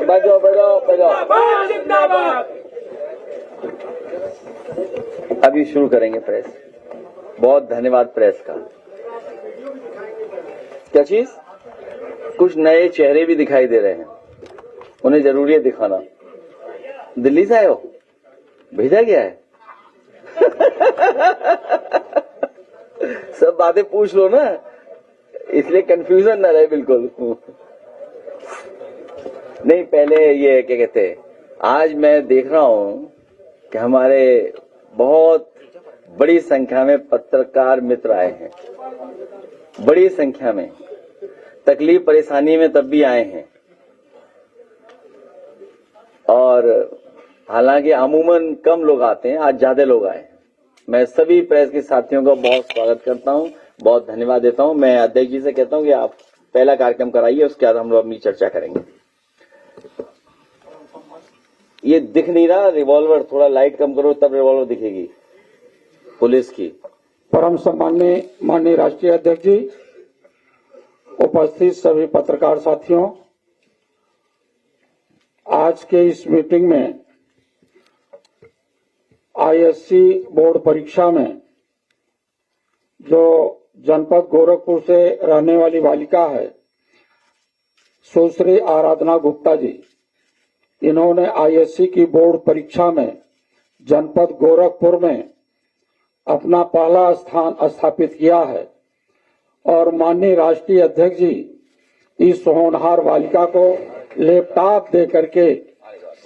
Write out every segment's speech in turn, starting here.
बजाओ बजाओ बजाओ। अभी शुरू करेंगे प्रेस। बहुत धन्यवाद प्रेस का। क्या चीज? कुछ नए चेहरे भी दिखाई दे रहे हैं, उन्हें जरूरी है दिखाना। दिल्ली से आए हो? भेजा गया है? सब बातें पूछ लो ना, इसलिए कंफ्यूजन ना रहे बिल्कुल। नहीं, पहले ये क्या कहते हैं, आज मैं देख रहा हूं कि हमारे बहुत बड़ी संख्या में पत्रकार मित्र आए हैं, बड़ी संख्या में। तकलीफ परेशानी में तब भी आए हैं, और हालांकि अमूमन कम लोग आते हैं, आज ज्यादा लोग आए हैं। मैं सभी प्रेस के साथियों का बहुत स्वागत करता हूं, बहुत धन्यवाद देता हूं। मैं अध्यक्ष जी से कहता हूं कि आप पहला कार्यक्रम कराइए, उसके बाद हम लोग अपनी चर्चा करेंगे। ये दिख नहीं रहा रिवॉल्वर, थोड़ा लाइट कम करो तब रिवॉल्वर दिखेगी पुलिस की। परम सम्माननीय माननीय राष्ट्रीय अध्यक्ष जी, उपस्थित सभी पत्रकार साथियों, आज के इस मीटिंग में आईएससी बोर्ड परीक्षा में जो जनपद गोरखपुर से रहने वाली बालिका है सुश्री आराधना गुप्ता जी, इन्होंने आईएससी की बोर्ड परीक्षा में जनपद गोरखपुर में अपना पहला स्थान स्थापित किया है, और माननीय राष्ट्रीय अध्यक्ष जी इस होनहार बालिका को लैपटॉप दे करके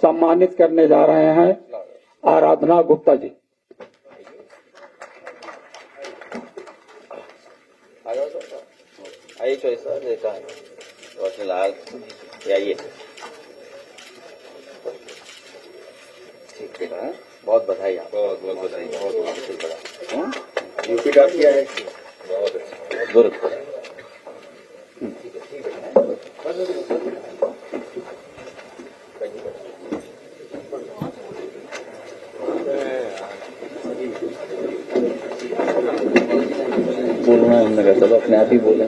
सम्मानित करने जा रहे हैं। आराधना गुप्ता जी। आइए सर, देखा है रोशनलाल, आइए। ठीक है, बहुत बधाई आपको, बहुत बहुत बधाई, बहुत बड़ा यूपी का किया है, बहुत अच्छा, गुड। बोलना हमने कहा, चलो अपने आप ही बोले।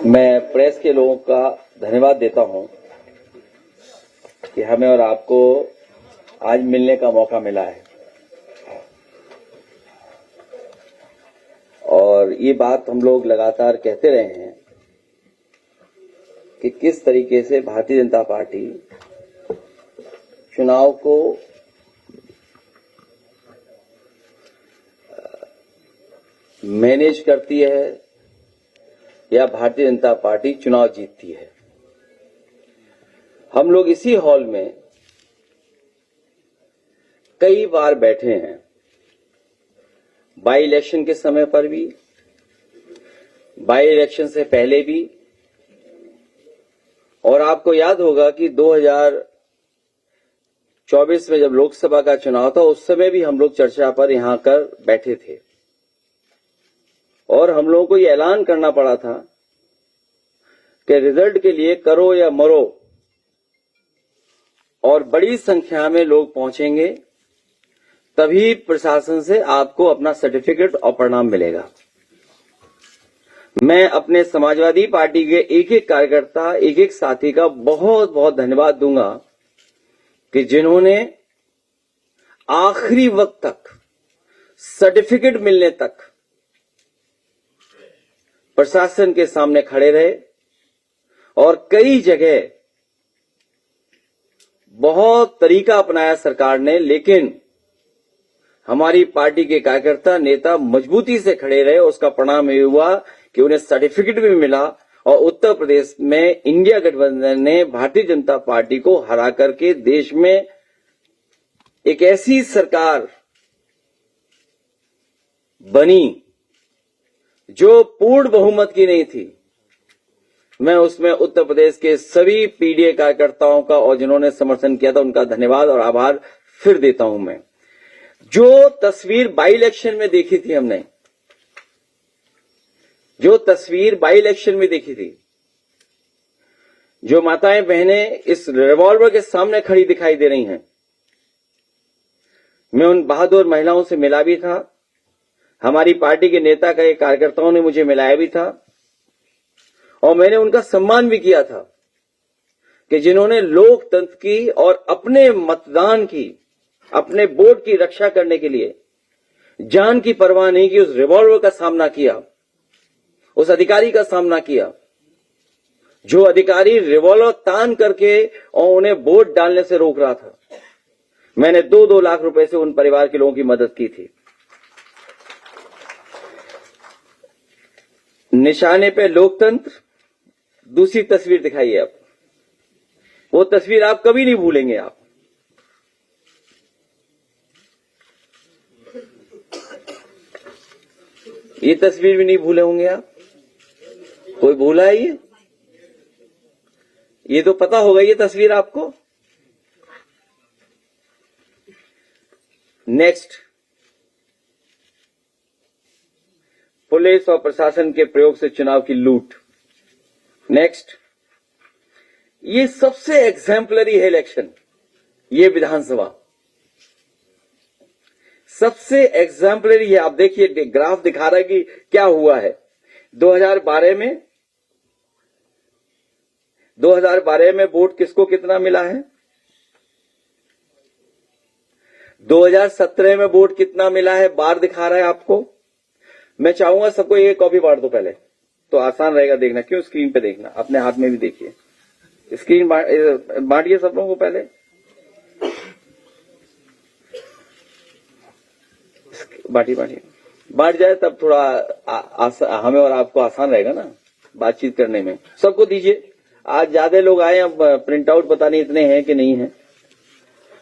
मैं प्रेस के लोगों का धन्यवाद देता हूं कि हमें और आपको आज मिलने का मौका मिला है, और ये बात हम लोग लगातार कहते रहे हैं कि किस तरीके से भारतीय जनता पार्टी चुनाव को मैनेज करती है या भारतीय जनता पार्टी चुनाव जीतती है। हम लोग इसी हॉल में कई बार बैठे हैं, बाई इलेक्शन के समय पर भी, बाई इलेक्शन से पहले भी, और आपको याद होगा कि 2024 में जब लोकसभा का चुनाव था उस समय भी हम लोग चर्चा पर यहां कर बैठे थे, और हम लोगों को ये ऐलान करना पड़ा था कि रिजल्ट के लिए करो या मरो, और बड़ी संख्या में लोग पहुंचेंगे तभी प्रशासन से आपको अपना सर्टिफिकेट और परिणाम मिलेगा। मैं अपने समाजवादी पार्टी के एक एक कार्यकर्ता, एक एक साथी का बहुत बहुत धन्यवाद दूंगा कि जिन्होंने आखिरी वक्त तक, सर्टिफिकेट मिलने तक प्रशासन के सामने खड़े रहे, और कई जगह बहुत तरीका अपनाया सरकार ने, लेकिन हमारी पार्टी के कार्यकर्ता नेता मजबूती से खड़े रहे। उसका परिणाम ये हुआ कि उन्हें सर्टिफिकेट भी मिला, और उत्तर प्रदेश में इंडिया गठबंधन ने भारतीय जनता पार्टी को हरा करके देश में एक ऐसी सरकार बनी जो पूर्ण बहुमत की नहीं थी। मैं उसमें उत्तर प्रदेश के सभी पीडीए कार्यकर्ताओं का और जिन्होंने समर्थन किया था उनका धन्यवाद और आभार फिर देता हूं। मैं जो तस्वीर बाई इलेक्शन में देखी थी, हमने जो तस्वीर बाई इलेक्शन में देखी थी, जो माताएं बहनें इस रिवॉल्वर के सामने खड़ी दिखाई दे रही हैं, मैं उन बहादुर महिलाओं से मिला भी था। हमारी पार्टी के नेता का एक कार्यकर्ताओं ने मुझे मिलाया भी था, और मैंने उनका सम्मान भी किया था कि जिन्होंने लोकतंत्र की और अपने मतदान की, अपने वोट की रक्षा करने के लिए जान की परवाह नहीं की, उस रिवॉल्वर का सामना किया, उस अधिकारी का सामना किया जो अधिकारी रिवॉल्वर तान करके और उन्हें वोट डालने से रोक रहा था। मैंने 2-2 लाख रुपए से उन परिवार के लोगों की मदद की थी। निशाने पे लोकतंत्र। दूसरी तस्वीर दिखाइए आप। वो तस्वीर आप कभी नहीं भूलेंगे। आप ये तस्वीर भी नहीं भूले होंगे आप। कोई भूला है ये तो पता होगा ये तस्वीर आपको। नेक्स्ट, पुलिस और प्रशासन के प्रयोग से चुनाव की लूट। नेक्स्ट, ये सबसे एग्जाम्पलरी है इलेक्शन, ये विधानसभा सबसे एग्जाम्पलरी है। आप देखिए ग्राफ दिखा रहा है कि क्या हुआ है। 2012 में वोट किसको कितना मिला है, 2017 में वोट कितना मिला है, बार दिखा रहा है आपको। मैं चाहूंगा सबको ये कॉपी बांट दो पहले, तो आसान रहेगा देखना। क्यों स्क्रीन पे देखना, अपने हाथ में भी देखिए। स्क्रीन बांटिए सब लोगों को पहले। बांटिए बांट जाए तब थोड़ा हमें और आपको आसान रहेगा ना बातचीत करने में। सबको दीजिए। आज ज्यादा लोग आए, अब प्रिंट आउट पता नहीं इतने हैं कि नहीं है।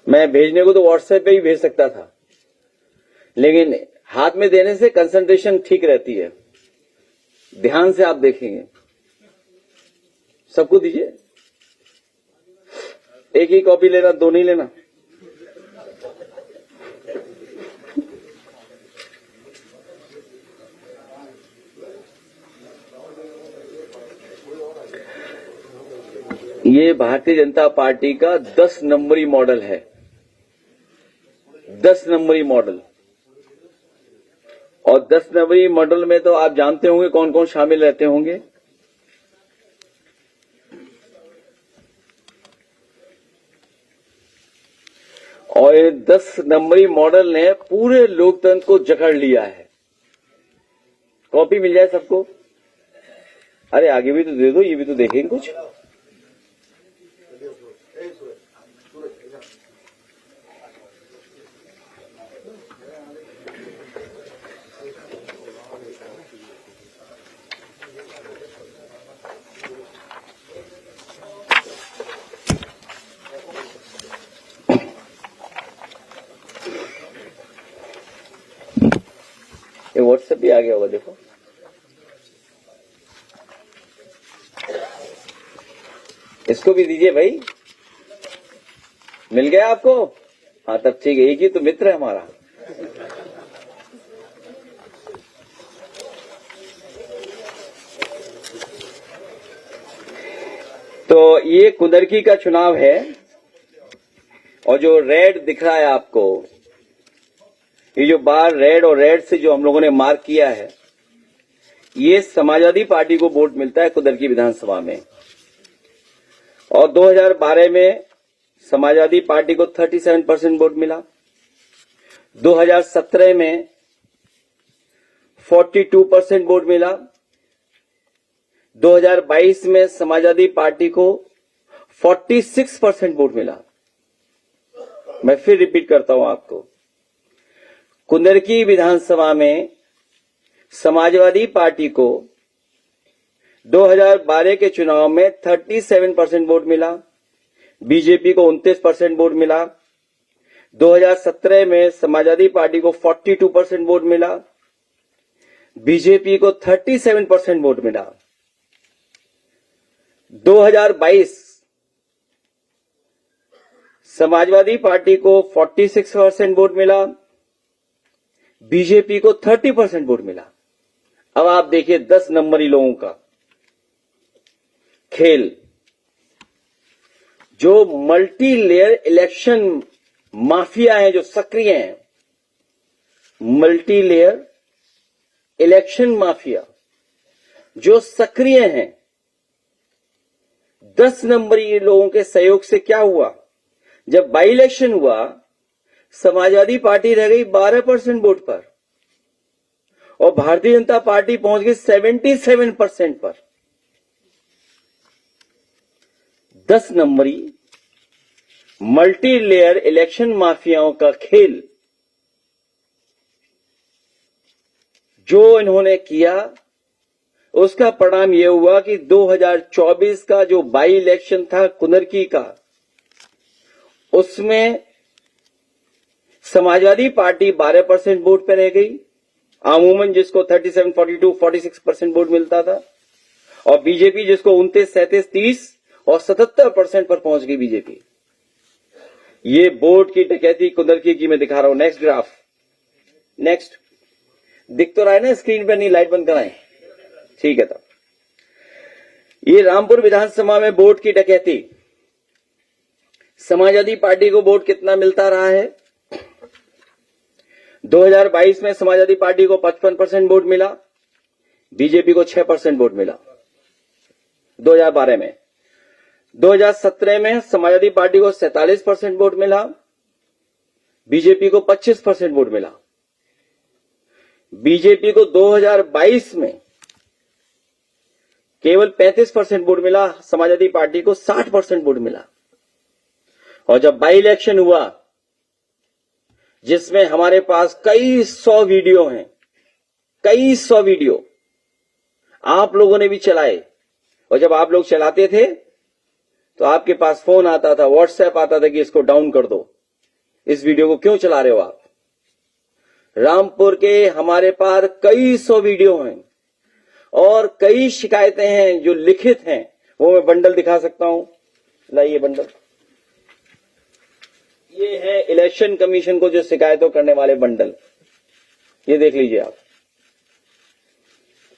मैं भेजने को तो व्हाट्सएप पे ही भेज सकता था, लेकिन हाथ में देने से कंसंट्रेशन ठीक रहती है। ध्यान से आप देखेंगे। सबको दीजिए। एक ही कॉपी लेना, दो नहीं लेना। ये भारतीय जनता पार्टी का 10 नंबरी मॉडल है। 10 नंबरी मॉडल। और 10 नंबरी मॉडल में तो आप जानते होंगे कौन कौन शामिल रहते होंगे। और ये 10 नंबरी मॉडल ने पूरे लोकतंत्र को जकड़ लिया है। कॉपी मिल जाए सबको। अरे आगे भी तो दे दो, ये भी तो देखेंगे कुछ। ये व्हाट्सएप भी आ गया होगा, देखो। इसको भी दीजिए भाई। मिल गया आपको? हाँ तब ठीक है, एक ही तो मित्र है हमारा। तो ये कुंदरकी का चुनाव है, और जो रेड दिख रहा है आपको, ये जो बार रेड और रेड से जो हम लोगों ने मार्क किया है, ये समाजवादी पार्टी को वोट मिलता है कुंदरकी विधानसभा में। और 2012 में समाजवादी पार्टी को 37% वोट मिला। 2017 में 42% वोट मिला। 2022 में समाजवादी पार्टी को 46% वोट मिला। मैं फिर रिपीट करता हूं आपको, कुंदरकी विधानसभा में समाजवादी पार्टी को 2012 के चुनाव में 37% वोट मिला, बीजेपी को 29% वोट मिला। 2017 में समाजवादी पार्टी को 42% वोट मिला, बीजेपी को 37% वोट मिला। 2022 समाजवादी पार्टी को 46% वोट मिला, बीजेपी को 30% वोट मिला। अब आप देखिए 10 नंबरी लोगों का खेल। जो मल्टी लेयर इलेक्शन माफिया हैं, जो सक्रिय हैं, मल्टी लेयर इलेक्शन माफिया जो सक्रिय हैं, 10 नंबरी लोगों के सहयोग से क्या हुआ, जब बाई इलेक्शन हुआ समाजवादी पार्टी रह गई 12% वोट पर और भारतीय जनता पार्टी पहुंच गई 77% पर। 10 नंबरी मल्टी लेयर इलेक्शन माफियाओं का खेल जो इन्होंने किया, उसका परिणाम यह हुआ कि 2024 का जो बाई इलेक्शन था कुनरकी का, उसमें समाजवादी पार्टी 12% वोट पर रह गई, अमूमन जिसको 37, 42, 46% वोट मिलता था, और बीजेपी जिसको 29, 37, 30 और 77% पर पहुंच गई बीजेपी। ये वोट की डकैती कुनरकी की मैं दिखा रहा हूं। नेक्स्ट ग्राफ, नेक्स्ट दिख तो रहा है ना स्क्रीन पे? नहीं, लाइट बंद कराएं, ठीक है। तब ये रामपुर विधानसभा में वोट की डकैती, समाजवादी पार्टी को वोट कितना मिलता रहा है? 2022 में समाजवादी पार्टी को 55% वोट मिला, बीजेपी को 6% वोट मिला 2012 में। 2017 में समाजवादी पार्टी को 47% वोट मिला, बीजेपी को 25% वोट मिला। बीजेपी को 2022 में केवल 35% वोट मिला, समाजवादी पार्टी को 60% वोट मिला। और जब बाई इलेक्शन हुआ जिसमें हमारे पास कई सौ वीडियो हैं, कई सौ वीडियो आप लोगों ने भी चलाए, और जब आप लोग चलाते थे तो आपके पास फोन आता था, व्हाट्सएप आता था कि इसको डाउन कर दो, इस वीडियो को क्यों चला रहे हो आप। रामपुर के हमारे पास कई सौ वीडियो हैं और कई शिकायतें हैं जो लिखित हैं, वो मैं बंडल दिखा सकता हूं। लाइए बंडल, ये है इलेक्शन कमीशन को जो शिकायतों करने वाले बंडल, ये देख लीजिए आप,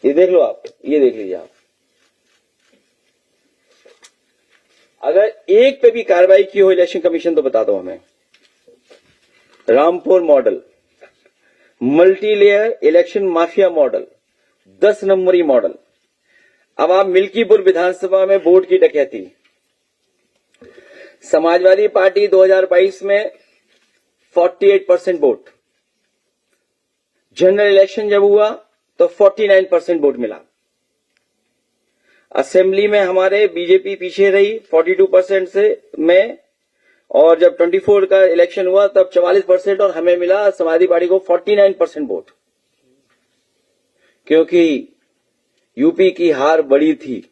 ये देख लो आप, ये देख लीजिए आप। अगर एक पे भी कार्रवाई की हो इलेक्शन कमीशन तो बता दो हमें। Rampur model, multi layer election mafia model, 10 नंबरी मॉडल। अब आप मिल्कीपुर विधानसभा में वोट की डकैती, समाजवादी पार्टी 2022 में 48% वोट, जनरल इलेक्शन जब हुआ तो 49% वोट मिला। असेंबली में हमारे बीजेपी पीछे रही 42% से में, और जब 24 का इलेक्शन हुआ तब 44% और हमें मिला समाजवादी पार्टी को 49% वोट, क्योंकि यूपी की हार बड़ी थी।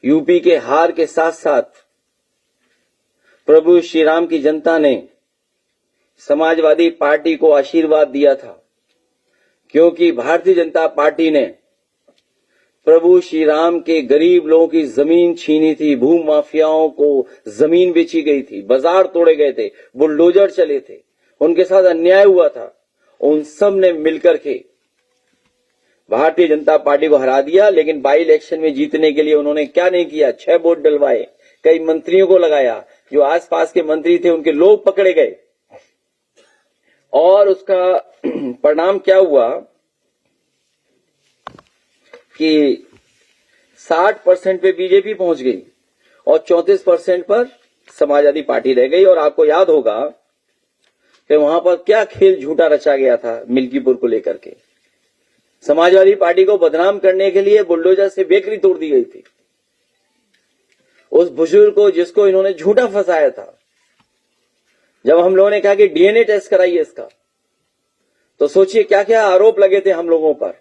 यूपी के हार के साथ साथ प्रभु श्री राम की जनता ने समाजवादी पार्टी को आशीर्वाद दिया था, क्योंकि भारतीय जनता पार्टी ने प्रभु श्री राम के गरीब लोगों की जमीन छीनी थी, भू माफियाओं को जमीन बेची गई थी, बाजार तोड़े गए थे, बुलडोजर चले थे, उनके साथ अन्याय हुआ था। उन सब ने मिलकर के भारतीय जनता पार्टी को हरा दिया। लेकिन बाई इलेक्शन में जीतने के लिए उन्होंने क्या नहीं किया, 6 वोट डलवाए, कई मंत्रियों को लगाया, जो आसपास के मंत्री थे उनके लोग पकड़े गए, और उसका परिणाम क्या हुआ कि 60% पे बीजेपी पहुंच गई और 34% पर समाजवादी पार्टी रह गई। और आपको याद होगा कि वहां पर क्या खेल झूठा रचा गया था मिल्कीपुर को लेकर के। समाजवादी पार्टी को बदनाम करने के लिए बुलडोजर से बेकरी तोड़ दी गई थी। उस बुजुर्ग को जिसको इन्होंने झूठा फंसाया था, जब हम लोगों ने कहा कि डीएनए टेस्ट कराइए इसका, तो सोचिए क्या क्या आरोप लगे थे हम लोगों पर।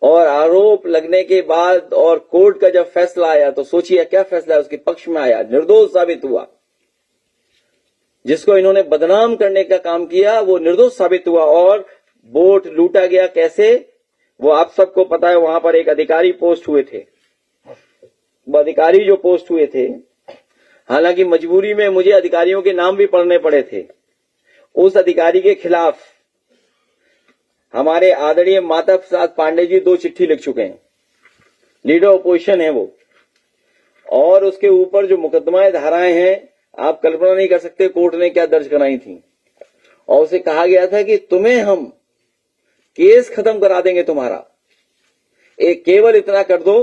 और आरोप लगने के बाद और कोर्ट का जब फैसला आया तो सोचिए क्या फैसला उसके पक्ष में आया, निर्दोष साबित हुआ। जिसको इन्होंने बदनाम करने का काम किया वो निर्दोष साबित हुआ और वोट लूटा गया। कैसे, वो आप सबको पता है। वहां पर एक अधिकारी पोस्ट हुए थे, वो अधिकारी जो पोस्ट हुए थे, हालांकि मजबूरी में मुझे अधिकारियों के नाम भी पढ़ने पड़े थे। उस अधिकारी के खिलाफ हमारे आदरणीय माता प्रसाद पांडे जी 2 चिट्ठी लिख चुके हैं, लीडर ऑपोजिशन है वो, और उसके ऊपर जो मुकदमाएं धाराएं हैं आप कल्पना नहीं कर सकते कोर्ट ने क्या दर्ज कराई थी। और उसे कहा गया था कि तुम्हें हम केस खत्म करा देंगे तुम्हारा, एक केवल इतना कर दो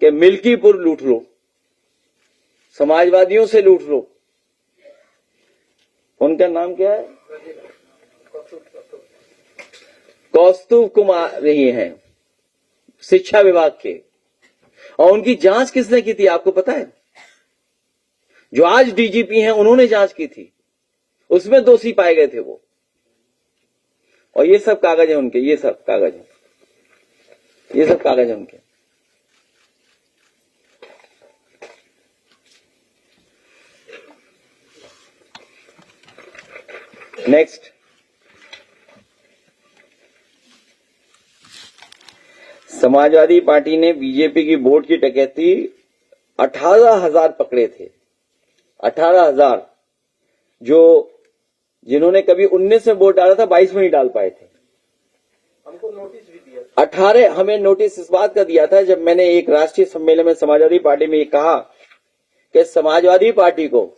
कि मिल्कीपुर लूट लो, समाजवादियों से लूट लो। उनका नाम क्या है? कौस्तुभ कुमार रही हैं शिक्षा विभाग के, और उनकी जांच किसने की थी आपको पता है? जो आज डीजीपी हैं उन्होंने जांच की थी, उसमें दोषी पाए गए थे वो। और ये सब कागज है उनके, ये सब कागज है, ये सब कागज है उनके। नेक्स्ट, समाजवादी पार्टी ने बीजेपी की वोट की डकैती 18,000 पकड़े थे। 18,000 जो जिन्होंने कभी 19 में वोट डाला था 22 में नहीं डाल पाए थे। हमको नोटिस भी दिया। 18 हमें नोटिस इस बात का दिया था जब मैंने एक राष्ट्रीय सम्मेलन में समाजवादी पार्टी में ये कहा कि समाजवादी पार्टी को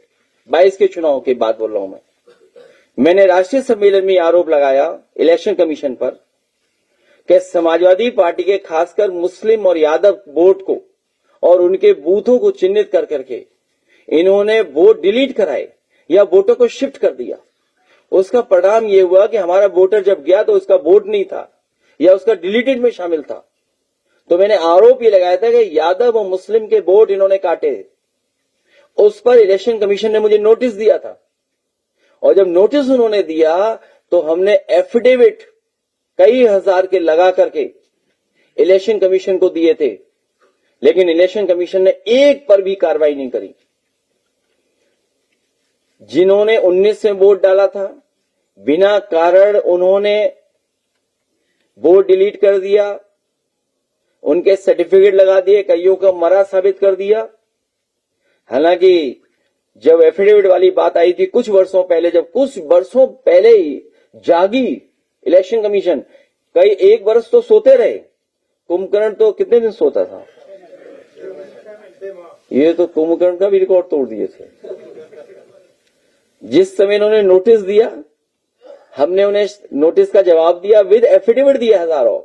22 के चुनाव की बात बोल रहा हूं मैंने राष्ट्रीय सम्मेलन में आरोप लगाया इलेक्शन कमीशन पर कि समाजवादी पार्टी के खासकर मुस्लिम और यादव वोट को और उनके बूथों को चिन्हित कर करके इन्होंने वोट डिलीट कराए या वोटों को शिफ्ट कर दिया। उसका परिणाम यह हुआ कि हमारा वोटर जब गया तो उसका वोट नहीं था या उसका डिलीटेड में शामिल था। तो मैंने आरोप ये लगाया था कि यादव और मुस्लिम के वोट इन्होंने काटे। उस पर इलेक्शन कमीशन ने मुझे नोटिस दिया था, और जब नोटिस उन्होंने दिया तो हमने एफिडेविट कई हजार के लगा करके इलेक्शन कमीशन को दिए थे, लेकिन इलेक्शन कमीशन ने एक पर भी कार्रवाई नहीं करी। जिन्होंने 19 में वोट डाला था बिना कारण उन्होंने वोट डिलीट कर दिया, उनके सर्टिफिकेट लगा दिए, कईयों का मरा साबित कर दिया। हालांकि जब एफिडेविट वाली बात आई थी कुछ वर्षों वर्षों पहले ही जागी इलेक्शन कमीशन। कई एक वर्ष तो सोते रहे, कुंभकर्ण तो कितने दिन सोता था? ये तो कुंभकर्ण का भी रिकॉर्ड तोड़ दिए थे। जिस समय इन्होंने नोटिस दिया हमने उन्हें नोटिस का जवाब दिया, विद एफिडेविट दिया हजारों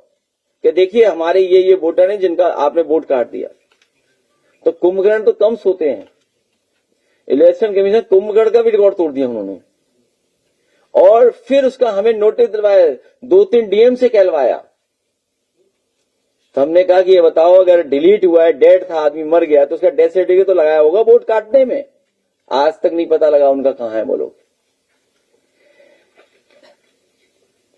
कि देखिए हमारे ये वोटर हैं जिनका आपने वोट काट दिया। तो कुंभकर्ण तो कम सोते हैं, इलेक्शन कमीशन कुंभकर्ण का भी रिकॉर्ड तोड़ दिया उन्होंने। और फिर उसका हमें नोटिस दिलवाया, 2-3 डीएम से कहलवाया। तो हमने कहा कि ये बताओ अगर डिलीट हुआ है, डेड था, आदमी मर गया, तो उसका डेथ सर्टिफिकेट तो लगाया होगा वोट काटने में। आज तक नहीं पता लगा उनका कहां है बोलो।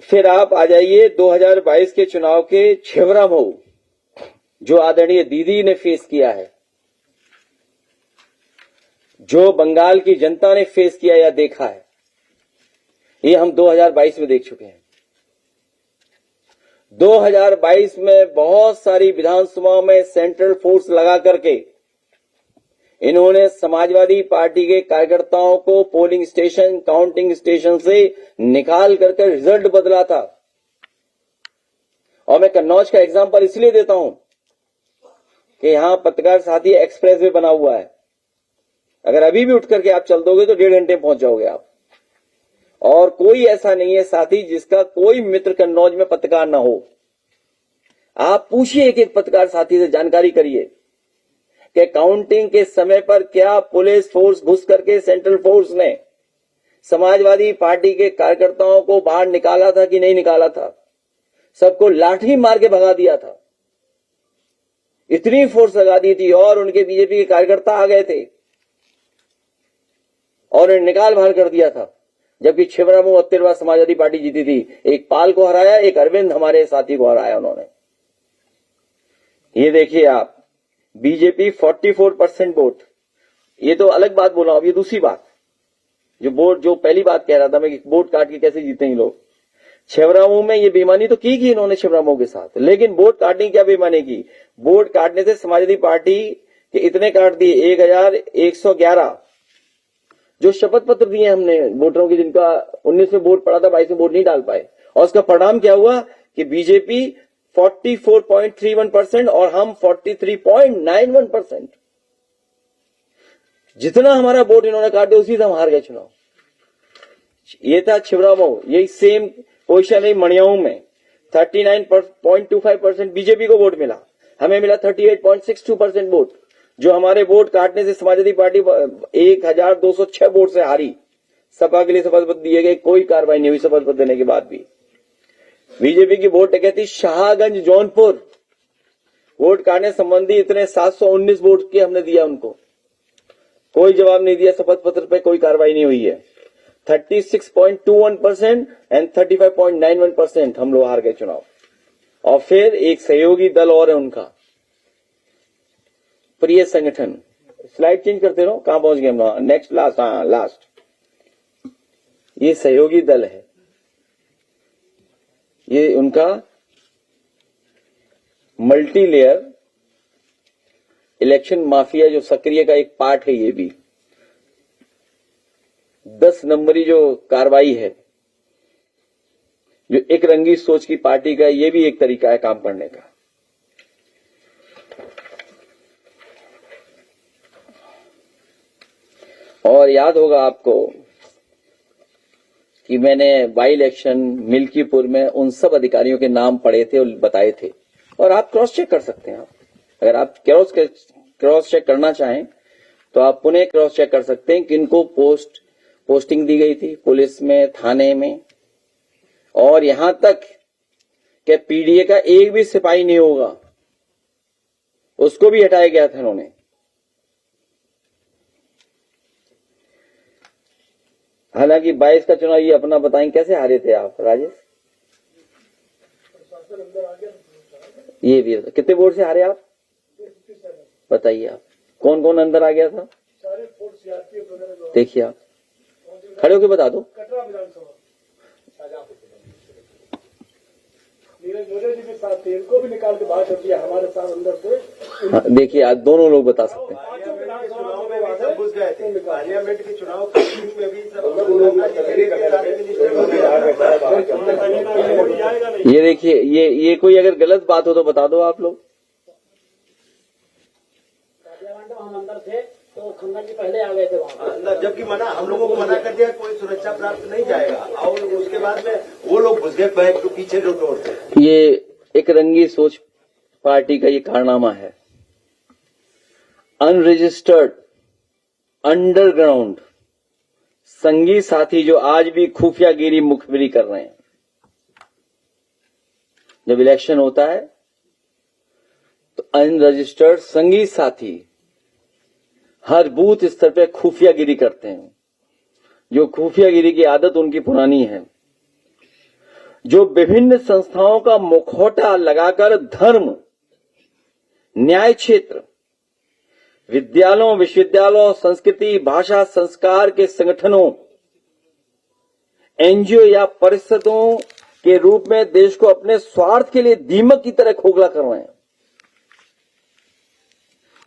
फिर आप आ जाइए 2022 के चुनाव के छिबरा मऊ, जो आदरणीय दीदी ने फेस किया है, जो बंगाल की जनता ने फेस किया या देखा है, ये हम 2022 में देख चुके हैं। 2022 में बहुत सारी विधानसभाओं में सेंट्रल फोर्स लगा करके इन्होंने समाजवादी पार्टी के कार्यकर्ताओं को पोलिंग स्टेशन, काउंटिंग स्टेशन से निकाल करके रिजल्ट बदला था। और मैं कन्नौज का एग्जांपल इसलिए देता हूं कि यहां पत्रकार साथी एक्सप्रेस वे बना हुआ है, अगर अभी भी उठ करके आप चल दोगे तो 1.5 घंटे में पहुंच जाओगे आप। और कोई ऐसा नहीं है साथी जिसका कोई मित्र कन्नौज में पत्रकार ना हो। आप पूछिए एक एक पत्रकार साथी से, जानकारी करिए कि काउंटिंग के समय पर क्या पुलिस फोर्स घुस करके सेंट्रल फोर्स ने समाजवादी पार्टी के कार्यकर्ताओं को बाहर निकाला था कि नहीं निकाला था। सबको लाठी मार के भगा दिया था, इतनी फोर्स लगा दी थी। और उनके बीजेपी के कार्यकर्ता आ गए थे और उन्हें निकाल बाहर कर दिया था। जबकि छिबरा में 73 समाजवादी पार्टी जीती थी, एक पाल को हराया, एक अरविंद हमारे साथी को हराया उन्होंने। ये देखिए आप, बीजेपी 44% वोट, ये तो अलग बात बोला। अब ये दूसरी बात जो पहली बात कह रहा था मैं कि वोट काट के कैसे जीते हैं लोग। छिबरामऊ में ये बेईमानी तो की इन्होंने छिबरामऊ के साथ, लेकिन वोट काटने की क्या बेईमानी की? वोट काटने से समाजवादी पार्टी के इतने काट दिए 1111 जो शपथ पत्र दिए हमने वोटरों की, जिनका 19 में वोट पड़ा था, 22 में वोट नहीं डाल पाए। और उसका परिणाम क्या हुआ कि बीजेपी 44.31% और हम 43.91%। जितना हमारा वोट इन्होंने काट दिया उसी से हम हार गए चुनाव। ये था छिबरामऊ। यही सेम पोजीशन है मणियाऊ में, 39.25% बीजेपी को वोट मिला। हमें मिला 38.62% वोट, जो हमारे वोट काटने से समाजवादी पार्टी 1206 वोट से हारी। सपा के लिए शपथ पत्र दिए गए, कोई कार्रवाई नहीं हुई शपथ पत्र देने के बाद भी। बीजेपी की वोट डकैती शाहगंज जौनपुर, वोट काटने संबंधी इतने 719 वोट के हमने दिया उनको, कोई जवाब नहीं दिया, शपथ पत्र पे कोई कार्रवाई नहीं हुई है। 36.21% एंड 35.91% हम लोग हार गए चुनाव। और फिर एक सहयोगी दल और है उनका, प्रिय संगठन। स्लाइड चेंज करते रहो, कहां पहुंच गए हम लोग? नेक्स्ट, लास्ट, हाँ लास्ट। ये सहयोगी दल है, ये उनका मल्टी लेयर इलेक्शन माफिया जो सक्रिय का एक पार्ट है। ये भी 10 नंबरी जो कार्रवाई है, जो एक रंगी सोच की पार्टी का, ये भी एक तरीका है काम करने का। और याद होगा आपको कि मैंने बाई इलेक्शन मिल्कीपुर में उन सब अधिकारियों के नाम पढ़े थे और बताए थे, और आप क्रॉस चेक कर सकते हैं। अगर आप क्रॉस चेक करना चाहें तो आप पुनः क्रॉस चेक कर सकते हैं कि इनको पोस्टिंग दी गई थी पुलिस में, थाने में, और यहां तक कि पीडीए का एक भी सिपाही नहीं होगा, उसको भी हटाया गया था इन्होंने। हालांकि 22 का चुनाव, ये अपना बताएं कैसे हारे थे आप राजेश? ये भी कितने वोट से हारे आप बताइए? आप कौन कौन अंदर आ गया था? देखिए, आप खड़े होकर बता दो। इनको भी निकाल के बाहर कर दिया हमारे साथ अंदर से। हाँ, देखिए, आज दोनों लोग बता सकते हैं। चुनाव में भी सब घुस गए थे, पार्लियामेंट के चुनाव में भी ये देखिए, ये कोई अगर गलत बात हो तो बता दो आप लोग। हम अंदर थे तो खन्ना जी पहले आ गए थे वहाँ अंदर, जबकि मना, हम लोगों को मना कर दिया कोई सुरक्षा प्राप्त नहीं जाएगा, और उसके बाद में वो लोग घुस गए बैग के पीछे जो तोड़ते। ये एक रंगी सोच पार्टी का ये कारनामा है। अनरजिस्टर्ड अंडरग्राउंड संगी साथी जो आज भी खुफियागिरी मुखबिरी कर रहे हैं। जब इलेक्शन होता है तो अनरजिस्टर्ड संगी साथी हर बूथ स्तर पे खुफियागिरी करते हैं, जो खुफियागिरी की आदत उनकी पुरानी है, जो विभिन्न संस्थाओं का मुखौटा लगाकर धर्म, न्याय क्षेत्र, विद्यालयों, विश्वविद्यालयों, संस्कृति, भाषा, संस्कार के संगठनों, एनजीओ या परिषदों के रूप में देश को अपने स्वार्थ के लिए दीमक की तरह खोखला कर रहे हैं।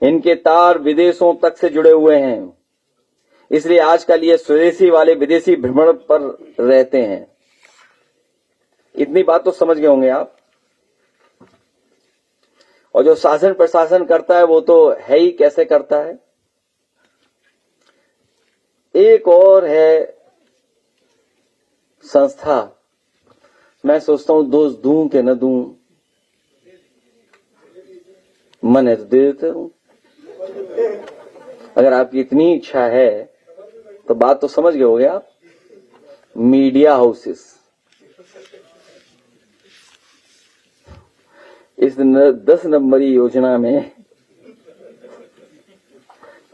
इनके तार विदेशों तक से जुड़े हुए हैं, इसलिए आजकल ये स्वदेशी वाले विदेशी भ्रमण पर रहते हैं। इतनी बात तो समझ गए होंगे आप। और जो शासन प्रशासन करता है वो तो है ही, कैसे करता है। एक और है संस्था, मैं सोचता हूं दोस्त दूं कि न दूं, मन है तो दे देता हूं। अगर आपकी इतनी इच्छा है तो बात तो समझ गए होगे आप। मीडिया हाउसेस, इस 10 नंबरी योजना में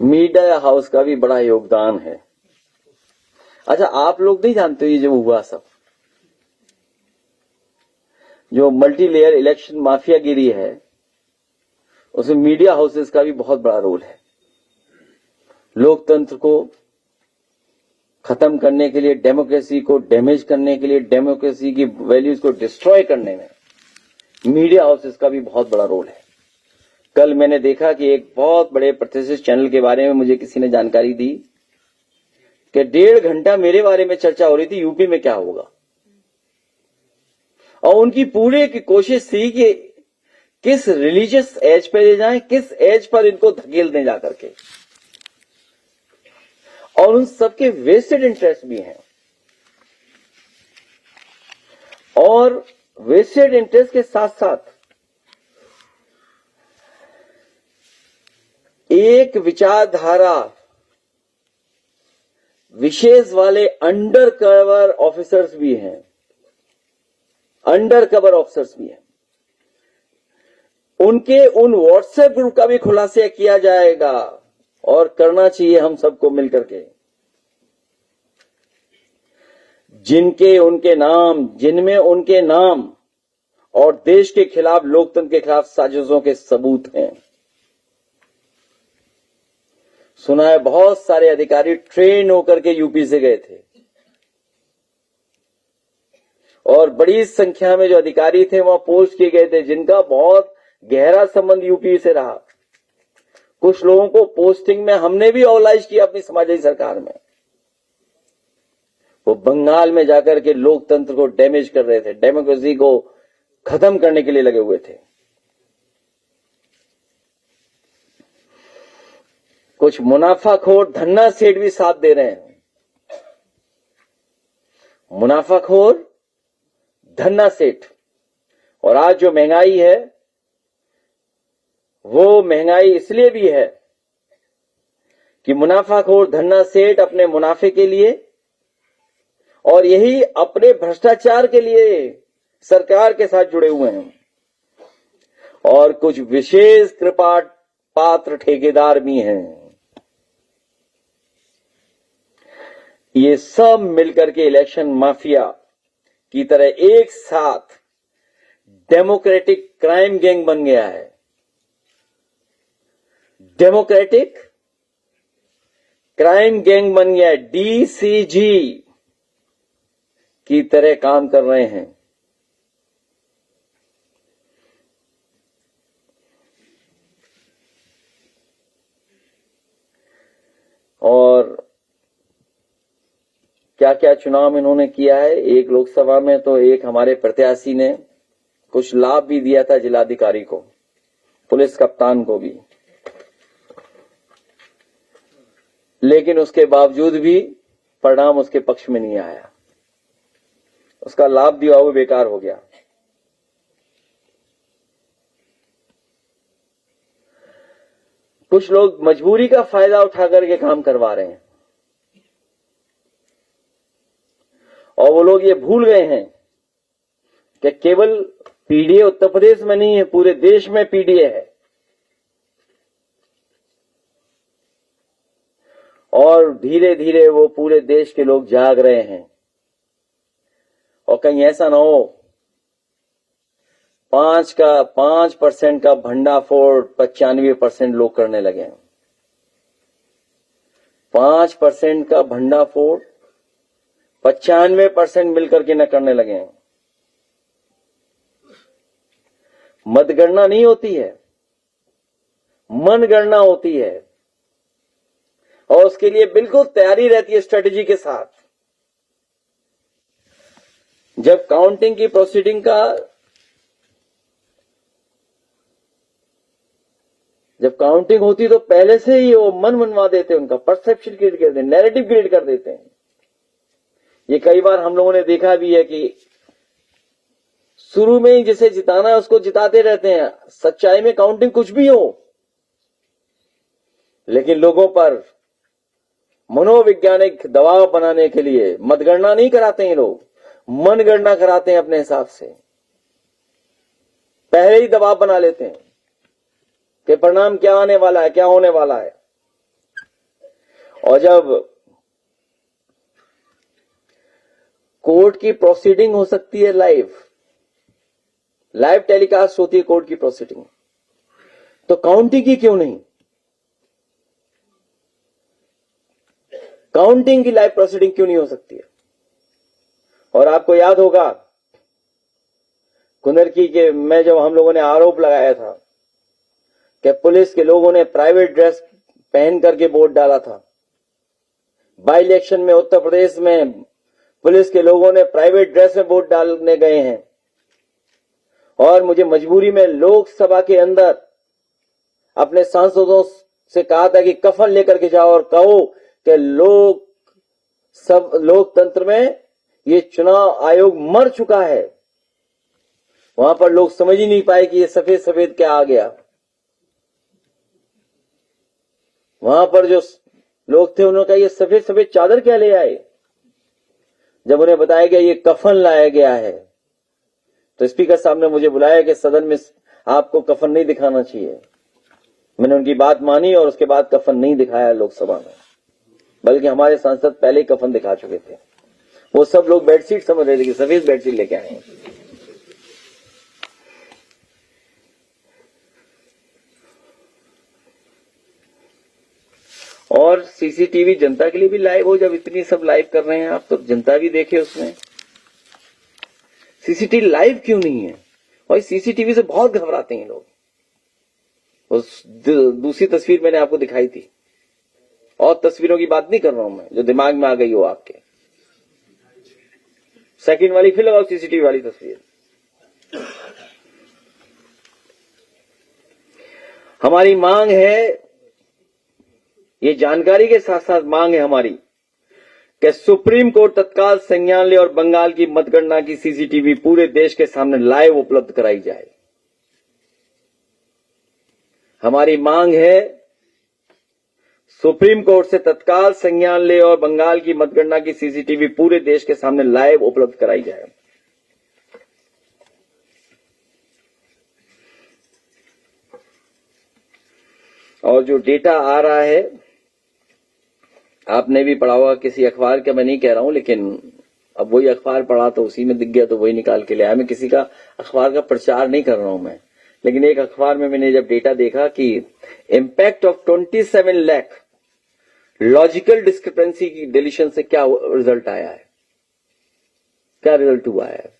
मीडिया हाउस का भी बड़ा योगदान है। अच्छा, आप लोग नहीं जानते ये जो हुआ सब, जो मल्टी लेयर इलेक्शन माफियागिरी है, उसमें मीडिया हाउसेस का भी बहुत बड़ा रोल है। लोकतंत्र को खत्म करने के लिए, डेमोक्रेसी को डैमेज करने के लिए, डेमोक्रेसी की वैल्यूज को डिस्ट्रॉय करने में मीडिया हाउसेस का भी बहुत बड़ा रोल है। कल मैंने देखा कि एक बहुत बड़े प्रतिष्ठित चैनल के बारे में मुझे किसी ने जानकारी दी कि 1.5 घंटा मेरे बारे में चर्चा हो रही थी, यूपी में क्या होगा। और उनकी पूरे की कोशिश थी कि किस रिलीजियस एज पे ले जाएं, किस एज पर इनको धकेल दें जाकर के। और उन सबके वेस्टेड इंटरेस्ट भी हैं। और वेस्टेड इंटरेस्ट के साथ साथ एक विचारधारा विशेष वाले अंडर कवर ऑफिसर्स भी हैं, अंडर कवर ऑफिसर्स भी हैं। उनके उन व्हाट्सएप ग्रुप का भी खुलासा किया जाएगा और करना चाहिए हम सबको मिलकर के, जिनमें उनके नाम और देश के खिलाफ, लोकतंत्र के खिलाफ साजिशों के सबूत हैं। सुना है बहुत सारे अधिकारी ट्रेन होकर के यूपी से गए थे और बड़ी संख्या में जो अधिकारी थे वहां पोस्ट किए गए थे, जिनका बहुत गहरा संबंध यूपी से रहा। कुछ लोगों को पोस्टिंग में हमने भी ऑलाइज किया अपनी समाजवादी सरकार में। वो बंगाल में जाकर के लोकतंत्र को डैमेज कर रहे थे, डेमोक्रेसी को खत्म करने के लिए लगे हुए थे। कुछ मुनाफाखोर धन्ना सेठ भी साथ दे रहे हैं। मुनाफाखोर धन्ना सेठ। और आज जो महंगाई है वो महंगाई इसलिए भी है कि मुनाफाखोर धन्ना सेठ अपने मुनाफे के लिए और यही अपने भ्रष्टाचार के लिए सरकार के साथ जुड़े हुए हैं। और कुछ विशेष कृपा पात्र ठेकेदार भी हैं। ये सब मिलकर के इलेक्शन माफिया की तरह एक साथ डेमोक्रेटिक क्राइम गैंग बन गया है। डेमोक्रेटिक क्राइम गैंग बन गया है, डीसीजी की तरह काम कर रहे हैं। और क्या क्या चुनाव इन्होंने किया है। एक लोकसभा में तो एक हमारे प्रत्याशी ने कुछ लाभ भी दिया था जिलाधिकारी को, पुलिस कप्तान को भी, लेकिन उसके बावजूद भी परिणाम उसके पक्ष में नहीं आया। उसका लाभ दिया हुआ बेकार हो गया। कुछ लोग मजबूरी का फायदा उठा करके काम करवा रहे हैं और वो लोग ये भूल गए हैं कि केवल पीडीए उत्तर प्रदेश में नहीं है, पूरे देश में पीडीए है। और धीरे धीरे वो पूरे देश के लोग जाग रहे हैं। और कहीं ऐसा ना हो 5% का भंडाफोड़ 95% लोग करने लगे हैं। 5% का भंडाफोड़ 95% मिलकर के न करने लगे हैं। मतगणना नहीं होती है, मनगणना होती है और उसके लिए बिल्कुल तैयारी रहती है स्ट्रेटेजी के साथ। जब काउंटिंग की प्रोसीडिंग जब काउंटिंग होती तो पहले से ही वो मनवा देते, उनका परसेप्शन क्रिएट कर देते, नैरेटिव क्रिएट कर देते हैं। ये कई बार हम लोगों ने देखा भी है कि शुरू में ही जिसे जिताना है उसको जिताते रहते हैं। सच्चाई में काउंटिंग कुछ भी हो, लेकिन लोगों पर मनोवैज्ञानिक दबाव बनाने के लिए मतगणना नहीं कराते हैं लोग, मनगणना कराते हैं अपने हिसाब से। पहले ही दबाव बना लेते हैं कि परिणाम क्या आने वाला है, क्या होने वाला है। और जब कोर्ट की प्रोसीडिंग हो सकती है, लाइव टेलीकास्ट होती है कोर्ट की प्रोसीडिंग, तो काउंटिंग की क्यों नहीं? काउंटिंग की लाइव प्रोसीडिंग क्यों नहीं हो सकती है? और आपको याद होगा कुंदरकी के में जब हम लोगों ने आरोप लगाया था कि पुलिस के लोगों ने प्राइवेट ड्रेस पहन करके वोट डाला था। बाई इलेक्शन में उत्तर प्रदेश में पुलिस के लोगों ने प्राइवेट ड्रेस में वोट डालने गए हैं और मुझे मजबूरी में लोकसभा के अंदर अपने सांसदों से कहा था कि कफन लेकर के जाओ और कहो कि लोकतंत्र में ये चुनाव आयोग मर चुका है। वहां पर लोग समझ ही नहीं पाए कि ये सफेद सफेद क्या आ गया। वहां पर जो लोग थे उन्होंने कहा ये सफेद सफेद चादर क्या ले आए। जब उन्हें बताया गया ये कफन लाया गया है तो स्पीकर साहब ने मुझे बुलाया कि सदन में आपको कफन नहीं दिखाना चाहिए। मैंने उनकी बात मानी और उसके बाद कफन नहीं दिखाया लोकसभा में, बल्कि हमारे सांसद पहले ही कफन दिखा चुके थे। वो सब लोग बेडशीट समझ रहे थे कि सफेद बेडशीट लेके आए हैं। और सीसीटीवी जनता के लिए भी लाइव हो। जब इतनी सब लाइव कर रहे हैं आप तो जनता भी देखे उसमें। सीसीटीवी लाइव क्यों नहीं है? और सीसीटीवी से बहुत घबराते हैं लोग। उस दूसरी तस्वीर मैंने आपको दिखाई थी, और तस्वीरों की बात नहीं कर रहा हूं मैं जो दिमाग में आ गई हो आपके। सेकंड वाली फिर लगाओ सीसीटीवी वाली तस्वीर। हमारी मांग है, ये जानकारी के साथ साथ मांग है हमारी कि सुप्रीम कोर्ट तत्काल संज्ञान ले और बंगाल की मतगणना की सीसीटीवी पूरे देश के सामने लाइव उपलब्ध कराई जाए। हमारी मांग है सुप्रीम कोर्ट से तत्काल संज्ञान ले और बंगाल की मतगणना की सीसीटीवी पूरे देश के सामने लाइव उपलब्ध कराई जाए। और जो डेटा आ रहा है, आपने भी पढ़ा होगा किसी अखबार का, मैं नहीं कह रहा हूं, लेकिन अब वही अखबार पढ़ा तो उसी में दिख गया तो वही निकाल के ले आया। मैं किसी का अखबार का प्रचार नहीं कर रहा हूं मैं, लेकिन एक अखबार में मैंने जब डेटा देखा कि impact of 27 lakh logical discrepancy की डिलीशन से क्या रिजल्ट आया है, क्या रिजल्ट हुआ है,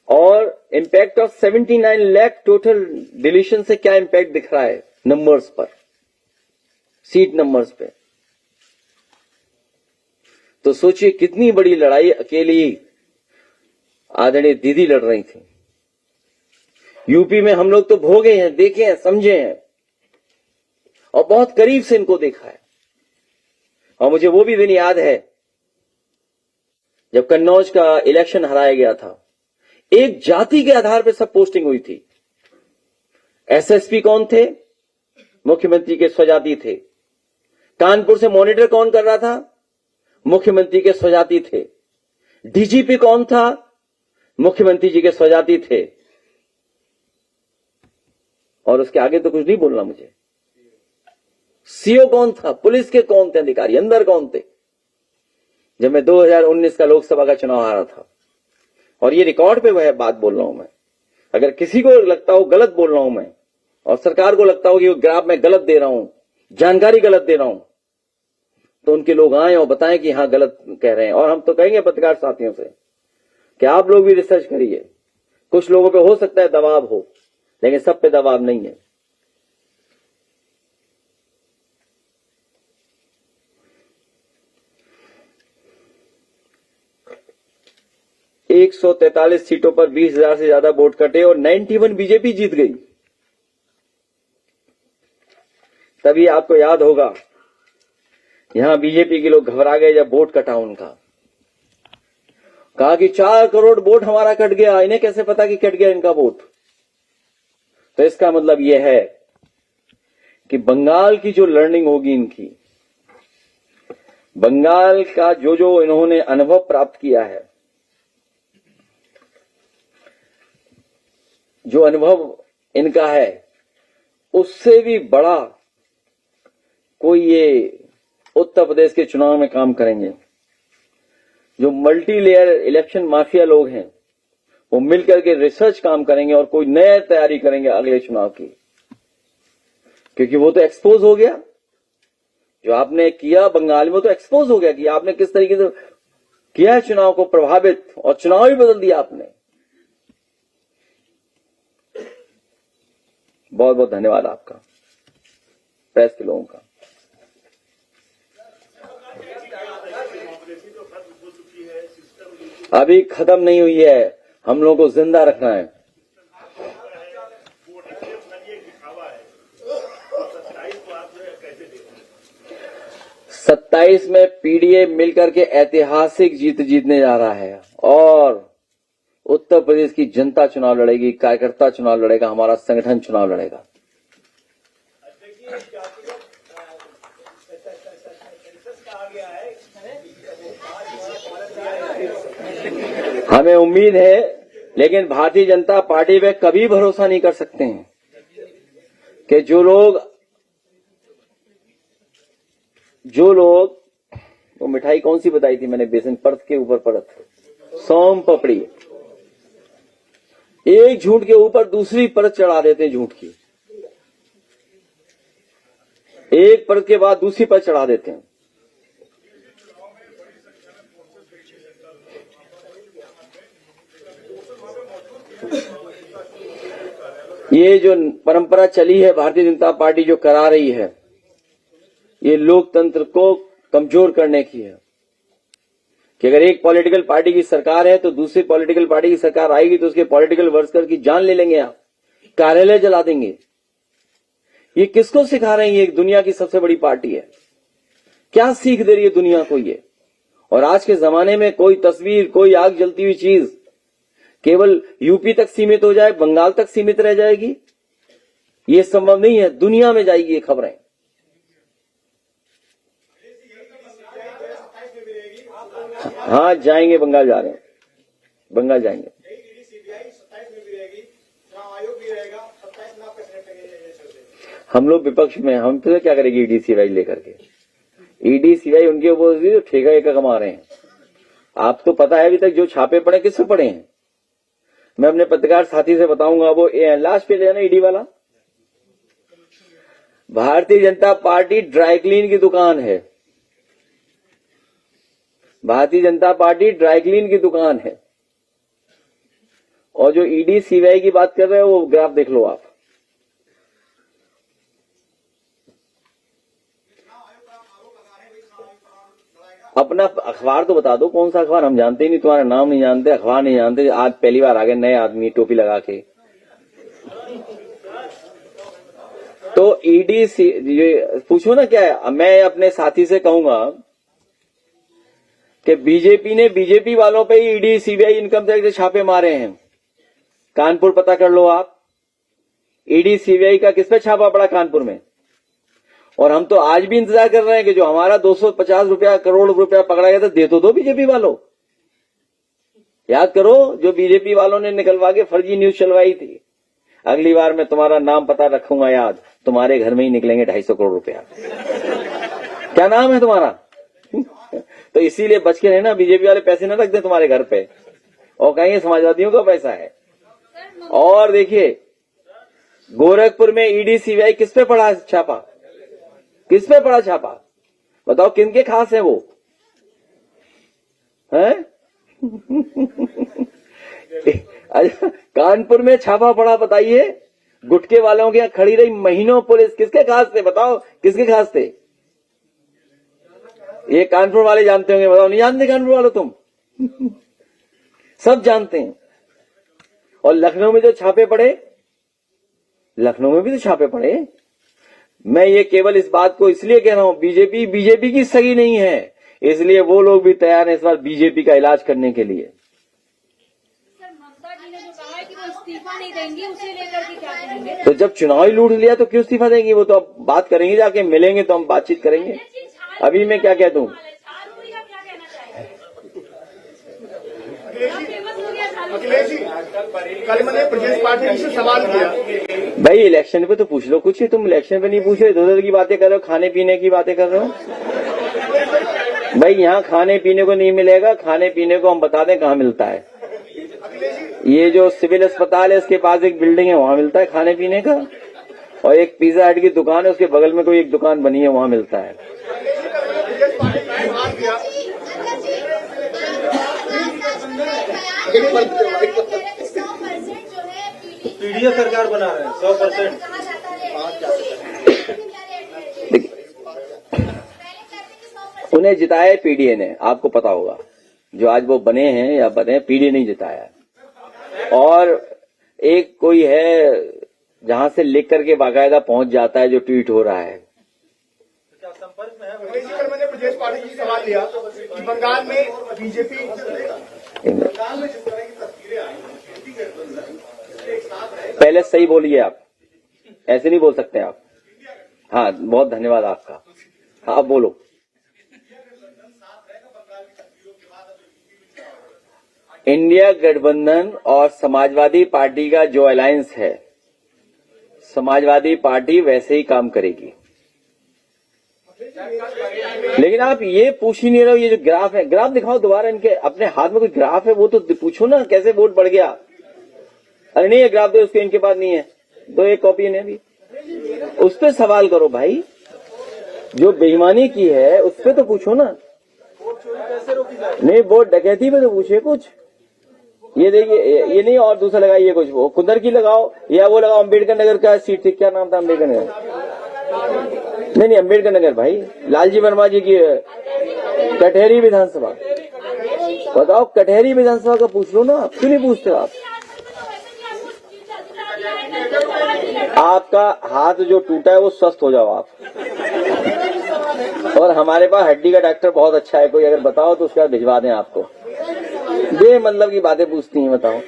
और impact of 79 lakh total deletion से क्या इम्पैक्ट दिख रहा है नंबर्स पर, सीट नंबर्स पे। तो सोचिए कितनी बड़ी लड़ाई अकेली आदरणीय दीदी लड़ रही थी। यूपी में हम लोग तो भोगे हैं, देखे हैं, समझे हैं, और बहुत करीब से इनको देखा है। और मुझे वो भी दिन याद है जब कन्नौज का इलेक्शन हराया गया था। एक जाति के आधार पर सब पोस्टिंग हुई थी। एसएसपी कौन थे? मुख्यमंत्री के स्वजाति थे। कानपुर से मॉनिटर कौन कर रहा था? मुख्यमंत्री के स्वजाति थे। डीजीपी कौन था? मुख्यमंत्री जी के स्वजाति थे। और उसके आगे तो कुछ नहीं बोलना मुझे। सीओ कौन था? पुलिस के कौन थे अधिकारी? अंदर कौन थे? जब मैं 2019 का लोकसभा का चुनाव हारा था, और ये रिकॉर्ड पे वह बात बोल रहा हूं मैं। अगर किसी को लगता हो गलत बोल रहा हूं मैं, और सरकार को लगता हो कि वो ग्राफ में गलत दे रहा हूं, जानकारी गलत दे रहा हूं, तो उनके लोग आए और बताएं कि हाँ गलत कह रहे हैं। और हम तो कहेंगे पत्रकार साथियों से कि आप लोग भी रिसर्च करिए। कुछ लोगों पे हो सकता है दबाव हो, लेकिन सब पे दबाव नहीं है। एक 143 सीटों पर 20,000 से ज्यादा वोट कटे और 91 बीजेपी जीत गई। तभी आपको याद होगा यहां बीजेपी के लोग घबरा गए जब वोट कटा उनका। कहा कि 4 करोड़ वोट हमारा कट गया, इन्हें कैसे पता कि कट गया इनका वोट? तो इसका मतलब यह है कि बंगाल की जो लर्निंग होगी इनकी, बंगाल का जो इन्होंने अनुभव प्राप्त किया है, जो अनुभव इनका है, उससे भी बड़ा कोई ये उत्तर प्रदेश के चुनाव में काम करेंगे। जो मल्टी लेयर इलेक्शन माफिया लोग हैं वो मिलकर के रिसर्च काम करेंगे और कोई नया तैयारी करेंगे अगले चुनाव की। क्योंकि वो तो एक्सपोज हो गया, जो आपने किया बंगाल में तो एक्सपोज हो गया कि आपने किस तरीके से किया है चुनाव को प्रभावित, और चुनाव भी बदल दिया आपने। बहुत बहुत धन्यवाद आपका, प्रेस के लोगों का। अभी खत्म नहीं हुई है, हम लोगों को जिंदा रखना है। सत्ताईस में पीडीए मिलकर के ऐतिहासिक जीत जीतने जा रहा है, और उत्तर प्रदेश की जनता चुनाव लड़ेगी, कार्यकर्ता चुनाव लड़ेगा, हमारा संगठन चुनाव लड़ेगा। हमें उम्मीद है, लेकिन भारतीय जनता पार्टी पे कभी भरोसा नहीं कर सकते हैं कि जो लोग वो मिठाई कौन सी बताई थी मैंने, बेसन परत के ऊपर परत, सोम पपड़ी, एक झूठ के ऊपर दूसरी परत चढ़ा देते हैं झूठ की, एक परत के बाद दूसरी परत चढ़ा देते हैं। ये जो परंपरा चली है भारतीय जनता पार्टी जो करा रही है, ये लोकतंत्र को कमजोर करने की है कि अगर एक पॉलिटिकल पार्टी की सरकार है तो दूसरी पॉलिटिकल पार्टी की सरकार आएगी तो उसके पॉलिटिकल वर्कर की जान ले लेंगे, आप कार्यालय जला देंगे। ये किसको सिखा रहे हैं? ये दुनिया की सबसे बड़ी पार्टी है, क्या सीख दे रही है दुनिया को ये? और आज के जमाने में कोई तस्वीर, कोई आग जलती हुई चीज केवल यूपी तक सीमित हो जाए, बंगाल तक सीमित रह जाएगी, ये संभव नहीं है, दुनिया में जाएगी ये खबरें। हाँ जाएंगे, बंगाल जा रहे हैं, बंगाल जाएंगे। हम लोग विपक्ष में, हम तो क्या करेंगे ईडी सीबीआई लेकर के? ईडी सीबीआई उनके ऊपर ठेका एका कमा रहे हैं। आप तो पता है अभी तक जो छापे पड़े किससे पड़े हैं? मैं अपने पत्रकार साथी से बताऊंगा, वो लास्ट पे लेना ईडी वाला। Bharatiya Janata party dry clean की दुकान है, Bharatiya Janata party dry clean की दुकान है। और जो ईडी सीबीआई की बात कर रहे हो वो ग्राफ देख लो आप। अपना अखबार तो बता दो, कौन सा अखबार? हम जानते ही नहीं, तुम्हारा नाम नहीं जानते, अखबार नहीं जानते। आज पहली बार आ गए नए आदमी टोपी लगा के। तो ईडी ये पूछो ना क्या है। मैं अपने साथी से कहूंगा कि बीजेपी ने बीजेपी वालों पे ही ईडी सीबीआई इनकम टैक्स के छापे मारे हैं। कानपुर पता कर लो आप, ईडी सीबीआई का किस पे छापा पड़ा कानपुर में। और हम तो आज भी इंतजार कर रहे हैं कि जो हमारा 250 रुपया करोड़ रुपया पकड़ा गया था, दे तो दो बीजेपी वालों। याद करो जो बीजेपी वालों ने निकलवा के फर्जी न्यूज चलवाई थी। अगली बार मैं तुम्हारा नाम पता रखूंगा याद, तुम्हारे घर में ही निकलेंगे 250 करोड़ रुपया। क्या नाम है तुम्हारा? तो इसीलिए बच के रहना, बीजेपी वाले पैसे न रख दें तुम्हारे घर पे और कहेंगे समाजवादियों का पैसा है। और देखिए गोरखपुर में ईडी सीबीआई किस पे पड़ा छापा? किस पे पड़ा छापा? बताओ किनके खास है वो? हैं? कानपुर में छापा पड़ा, बताइए। गुटके वालों के यहां खड़ी रही महीनों पुलिस, किसके खास थे? बताओ किसके खास थे? ये कानपुर वाले जानते होंगे, बताओ। नहीं जानते कानपुर वालों तुम? सब जानते हैं। और लखनऊ में जो छापे पड़े, लखनऊ में भी तो छापे पड़े। मैं ये केवल इस बात को इसलिए कह रहा हूं, बीजेपी की सगी नहीं है, इसलिए वो लोग भी तैयार हैं इस बार बीजेपी का इलाज करने के लिए। सर, ममता जी ने जो कहा है कि वो इस्तीफा नहीं देंगी, उसे लेकर के क्या करेंगे? तो जब चुनाव ही लूट लिया तो क्यों इस्तीफा देंगी? वो तो अब बात करेंगे, जाके मिलेंगे तो हम बातचीत करेंगे। अभी मैं क्या कहता हूं? अखिलेश जी, कल मैंने प्रदेश पार्टी से सवाल किया। भाई इलेक्शन पे तो पूछ लो कुछ, तुम इलेक्शन पे नहीं पूछ रहे, इधर की बातें कर रहे हो, खाने पीने की बातें कर रहे हो। भाई यहाँ खाने पीने को नहीं मिलेगा, खाने पीने को हम बता दें कहाँ मिलता है। ये जो सिविल अस्पताल है इसके पास एक बिल्डिंग है, वहां मिलता है खाने पीने का। और एक पिज्जा हट की दुकान है, उसके बगल में कोई एक दुकान बनी है, वहां मिलता है। पीडीए सरकार बना रहे हैं 100%। उन्हें जिताया पीडीए ने, आपको पता होगा। जो आज वो बने हैं या बने, पीडीए नहीं जिताया। और एक कोई है जहां से लिख करके बाकायदा पहुंच जाता है जो ट्वीट हो रहा है। संपर्क में है। मैंने प्रदेश पार्टी से सवाल लिया कि बंगाल में बीजेपी पहले सही बोलिए आप, ऐसे नहीं बोल सकते आप। हाँ बहुत धन्यवाद आपका। हाँ आप बोलो। इंडिया गठबंधन और समाजवादी पार्टी का जो अलायंस है, समाजवादी पार्टी वैसे ही काम करेगी। लेकिन आप ये पूछ ही नहीं रहे हो, ये जो ग्राफ है, ग्राफ दिखाओ दोबारा, इनके अपने हाथ में कोई ग्राफ है वो तो पूछो ना, कैसे वोट बढ़ गया। अरे नहीं है ग्राफ, दो उसके, इनके पास नहीं है, दो एक कॉपी इन्हें भी, उस पर सवाल करो भाई, जो बेईमानी की है उस पर तो पूछो ना। नहीं, वोट डकैती पे तो पूछे कुछ। ये देखिए, ये नहीं, और दूसरा लगाइए कुछ, वो कुंदर की लगाओ या वो लगाओ, अम्बेडकर नगर का सीट थी, क्या नाम था अम्बेडकर नगर, नहीं अम्बेडकर नगर भाई, लालजी वर्मा जी की कटहरी विधानसभा। बताओ, कटहरी विधानसभा का पूछ लो ना, क्यों नहीं पूछते आप? आपका हाथ जो टूटा है वो स्वस्थ हो जाओ आप। और हमारे पास हड्डी का डॉक्टर बहुत अच्छा है, कोई अगर बताओ तो उसके बाद भिजवा दें आपको। बे मतलब की बातें पूछती हैं, बताओ।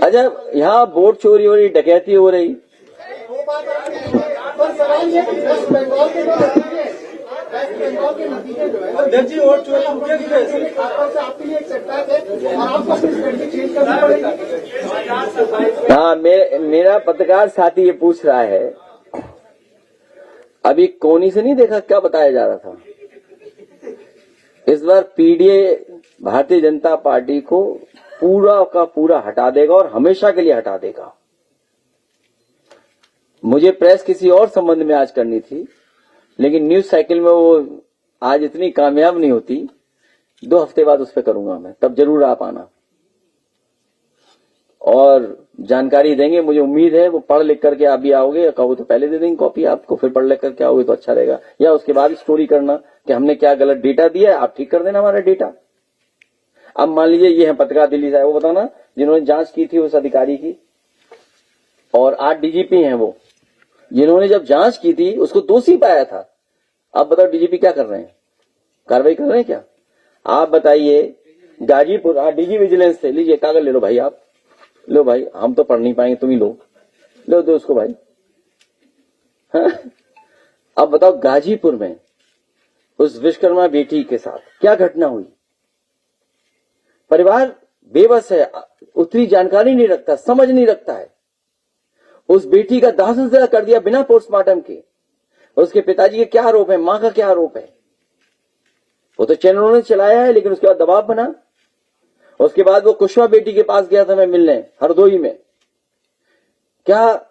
अच्छा, यहाँ वोट चोरी हो रही, डकैती हो रही, अध्यक्ष जी वोट चोरी रुकेगी कैसे? आपके लिए एक सेटबैक है और आपको अपनी स्ट्रेटजी चेंज करनी पड़ेगी। हाँ, मेरा पत्रकार साथी ये पूछ रहा है, अभी कोनी से नहीं देखा क्या बताया जा रहा था, इस बार पीडीए भारतीय जनता पार्टी को पूरा का पूरा हटा देगा और हमेशा के लिए हटा देगा। मुझे प्रेस किसी और संबंध में आज करनी थी, लेकिन न्यूज साइकिल में वो आज इतनी कामयाब नहीं होती, 2 हफ्ते बाद उस पर करूंगा मैं, तब जरूर आप आना और जानकारी देंगे। मुझे उम्मीद है वो पढ़ लिख करके आप भी आओगे, कहो तो पहले दे देंगे कॉपी आपको, फिर पढ़ लिख करके आओगे तो अच्छा रहेगा, या उसके बाद स्टोरी करना कि हमने क्या गलत डेटा दिया है, आप ठीक कर देना हमारा डेटा। अब मान लीजिए ये है पत्रकार दिल्ली से, वो बताना जिन्होंने जांच की थी उस अधिकारी की, और 8 डीजीपी हैं वो, जिन्होंने जब जांच की थी उसको दोषी पाया था। अब बताओ डीजीपी क्या कर रहे हैं, कार्रवाई कर रहे हैं क्या? आप बताइए। गाजीपुर डीजी विजिलेंस से लीजिए, कागज ले लो भाई, आप लो भाई, हम तो पढ़ नहीं पाएंगे, तुम ही लो, लो दो उसको भाई। हाँ? अब बताओ गाजीपुर में उस विश्वकर्मा बेटी के साथ क्या घटना हुई। परिवार बेबस है, उतनी जानकारी नहीं रखता, समझ नहीं रखता है। उस बेटी का दाह संस्कार कर दिया बिना पोस्टमार्टम के। उसके पिताजी के क्या आरोप है, मां का क्या आरोप है, वो तो चैनलों ने चलाया है, लेकिन उसके बाद दबाव बना। उसके बाद वो कुशवा बेटी के पास गया था मैं मिलने, हरदोई में। क्या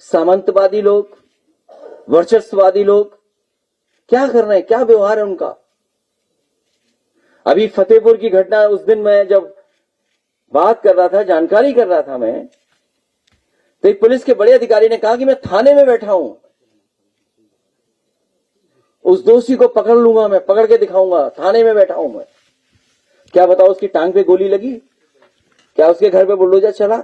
सामंतवादी लोग, वर्चस्ववादी लोग क्या कर रहे हैं, क्या व्यवहार है उनका। अभी फतेहपुर की घटना, उस दिन मैं जब बात कर रहा था, जानकारी कर रहा था मैं, तो एक पुलिस के बड़े अधिकारी ने कहा कि मैं थाने में बैठा हूं, उस दोषी को पकड़ लूंगा, मैं पकड़ के दिखाऊंगा, थाने में बैठा हूं मैं। क्या बताओ, उसकी टांग पे गोली लगी, क्या उसके घर पे बुलडोजर चला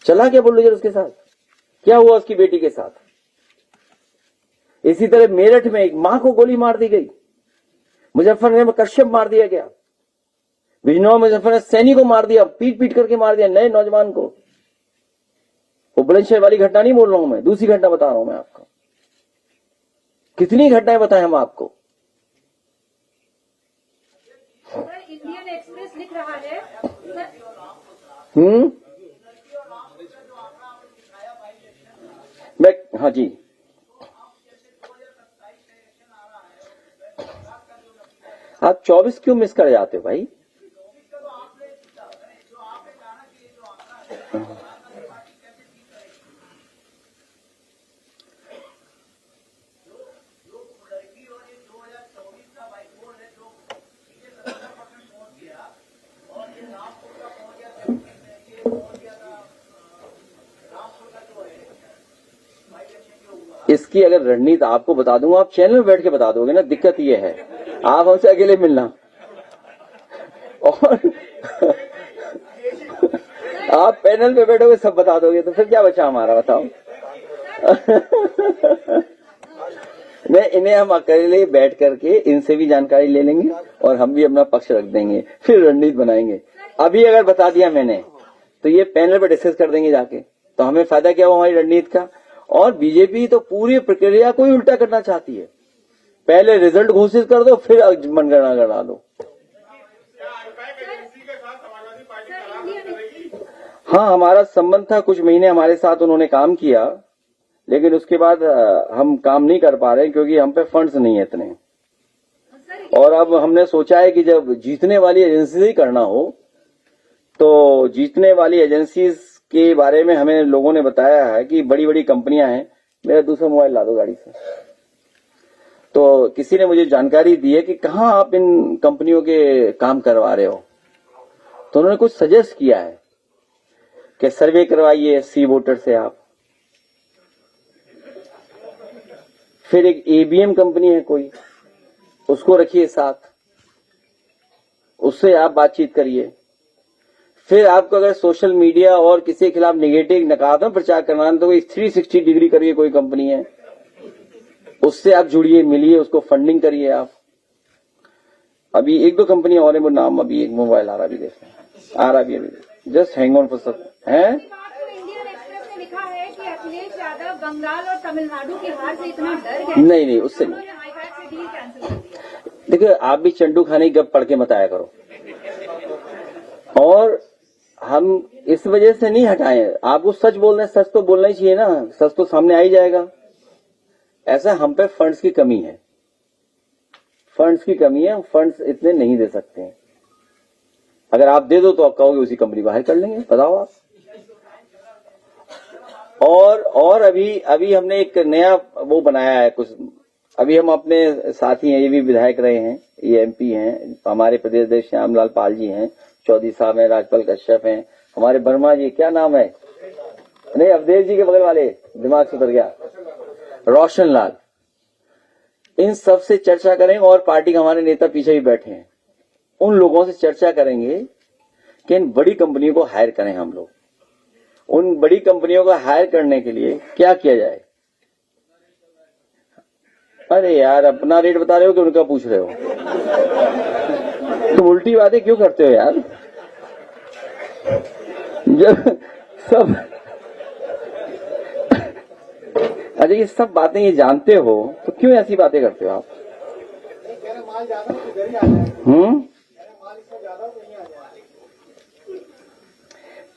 क्या बुलडोजर उसके साथ, क्या हुआ उसकी बेटी के साथ। इसी तरह मेरठ में एक मां को गोली मार दी गई, मुजफ्फरनगर में कश्यप मार दिया गया, बिजनौर मुजफ्फरनगर सैनी को मार दिया, पीट पीट करके मार दिया, नए नौजवान को। वो बुलंदशहर वाली घटना नहीं बोल रहा हूं मैं, दूसरी घटना बता रहा हूं मैं आपको। कितनी घटनाएं बताएं हम आपको। इंडियन एक्सप्रेस लिख रहा है मैं, हाँ जी, आप 24 क्यों मिस कर जाते हो भाई। इसकी अगर रणनीति आपको बता दूंगा, आप चैनल में बैठ के बता दोगे ना। दिक्कत ये है, आप हमसे अकेले मिलना और आप पैनल पे बैठोगे सब बता दोगे, तो फिर क्या बचा हमारा, बताओ। नहीं, इन्हें हम अकेले बैठ करके इनसे भी जानकारी ले लेंगे और हम भी अपना पक्ष रख देंगे, फिर रणनीति बनाएंगे। अभी अगर बता दिया मैंने तो ये पैनल पे डिस्कस कर देंगे जाके, तो हमें फायदा क्या हुआ हमारी रणनीति का। और बीजेपी तो पूरी प्रक्रिया को ही उल्टा करना चाहती है। पहले रिजल्ट घोषित कर दो, फिर मनगणना करा दो। हाँ, हमारा संबंध था, कुछ महीने हमारे साथ उन्होंने काम किया, लेकिन उसके बाद हम काम नहीं कर पा रहे क्योंकि हम पे फंड्स नहीं है इतने। और अब हमने सोचा है कि जब जीतने वाली एजेंसी से ही करना हो, तो जीतने वाली एजेंसी के बारे में हमें लोगों ने बताया है कि बड़ी बड़ी कंपनियां हैं। मेरा दूसरा मोबाइल ला दो गाड़ी से। तो किसी ने मुझे जानकारी दी है कि कहाँ आप इन कंपनियों के काम करवा रहे हो, तो उन्होंने कुछ सजेस्ट किया है कि सर्वे करवाइए सी वोटर से आप। फिर एक एबीएम कंपनी है कोई, उसको रखिए साथ, उससे आप बातचीत करिए। फिर आपको अगर सोशल मीडिया और किसी के खिलाफ निगेटिव नकारात्मक प्रचार करना है तो कोई 360 डिग्री करके कोई कंपनी है, उससे आप जुड़िए, मिलिए, उसको फंडिंग करिए आप। अभी एक दो कंपनी और है, वो नाम अभी एक मोबाइल आ रहा भी, देखें आ रहा भी अभी, जस्ट हैंग ऑन फॉर सब है। इंडियन एक्सप्रेस ने लिखा है कि अखिलेश यादव बंगाल और तमिलनाडु की हार से इतना डर गए, नहीं, उससे नहीं। उन्होंने हाईकैट से डील कैंसिल कर दिया। देखिए, आप भी चंडू खाने गप पढ़ के बताया करो। और हम इस वजह से नहीं हटाए, आपको सच बोल रहे हैं, सच तो बोलना ही चाहिए ना, सच तो सामने आ ही जाएगा। ऐसा हम पे फंड्स की कमी है, फंड्स की कमी है, फंड्स इतने नहीं दे सकते हैं। अगर आप दे दो तो आप कहोगे उसी कंपनी बाहर कर लेंगे, बताओ आप। और अभी हमने एक नया वो बनाया है कुछ। अभी हम अपने साथी हैं, ये भी विधायक रहे हैं, ये एमपी हैं, हमारे प्रदेश अध्यक्ष श्यामलाल पाल जी हैं, चौधरी साहब हैं, राजपाल कश्यप हैं, हमारे वर्मा जी, क्या नाम है, नहीं अवधेश जी के बगल वाले, दिमाग से उतर गया, रोशन लाल। इन सब से चर्चा करेंगे और पार्टी के हमारे नेता पीछे भी बैठे हैं, उन लोगों से चर्चा करेंगे कि इन बड़ी कंपनियों को हायर करें हम लोग। उन बड़ी कंपनियों को हायर करने के लिए क्या किया जाए। अरे यार, अपना रेट बता रहे हो कि उनका पूछ रहे हो? तुम उल्टी बातें क्यों करते हो यार? जब सब अच्छा ये सब बातें ये जानते हो तो क्यों ऐसी बातें करते हो आप?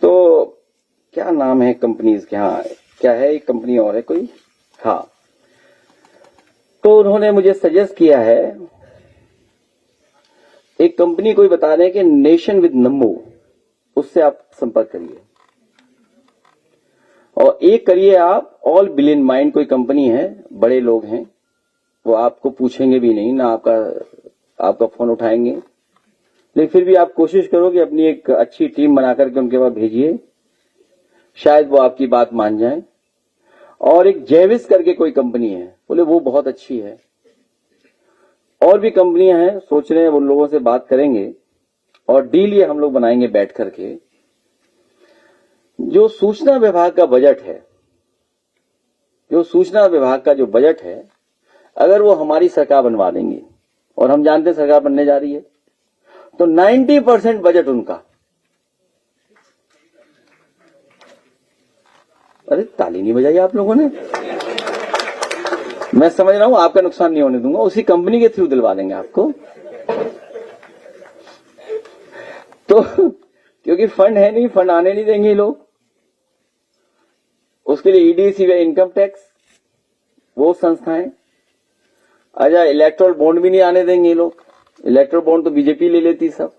तो क्या नाम है कंपनीज के? हाँ, क्या है, एक कंपनी और है कोई, हाँ। तो उन्होंने मुझे सजेस्ट किया है, एक कंपनी कोई बता रहे हैं कि नेशन विद नंबू, उससे आप संपर्क करिए। और एक करिए आप ऑल बिलियन माइंड, कोई कंपनी है, बड़े लोग हैं, वो आपको पूछेंगे भी नहीं ना, आपका फोन उठाएंगे, लेकिन फिर भी आप कोशिश करो कि अपनी एक अच्छी टीम बना करके उनके पास भेजिए, शायद वो आपकी बात मान जाए। और एक जेविस करके कोई कंपनी है, बोले वो बहुत अच्छी है। और भी कंपनियां हैं, सोच रहे हैं उन लोगों से बात करेंगे और डील ये हम लोग बनाएंगे बैठ करके। जो सूचना विभाग का बजट है, जो सूचना विभाग का जो बजट है, अगर वो हमारी सरकार बनवा देंगी, और हम जानते हैं सरकार बनने जा रही है, तो 90% बजट उनका। अरे ताली नहीं बजाई आप लोगों ने। मैं समझ रहा हूं आपका नुकसान नहीं होने दूंगा, उसी कंपनी के थ्रू दिलवा देंगे आपको। तो क्योंकि फंड है नहीं, फंड आने नहीं देंगे लोग, उसके लिए ईडी, सीबीआई, इनकम टैक्स, वो संस्थाएं। अच्छा, इलेक्ट्रोल बॉन्ड भी नहीं आने देंगे ये लोग। इलेक्ट्रोल बॉन्ड तो बीजेपी ले लेती सब।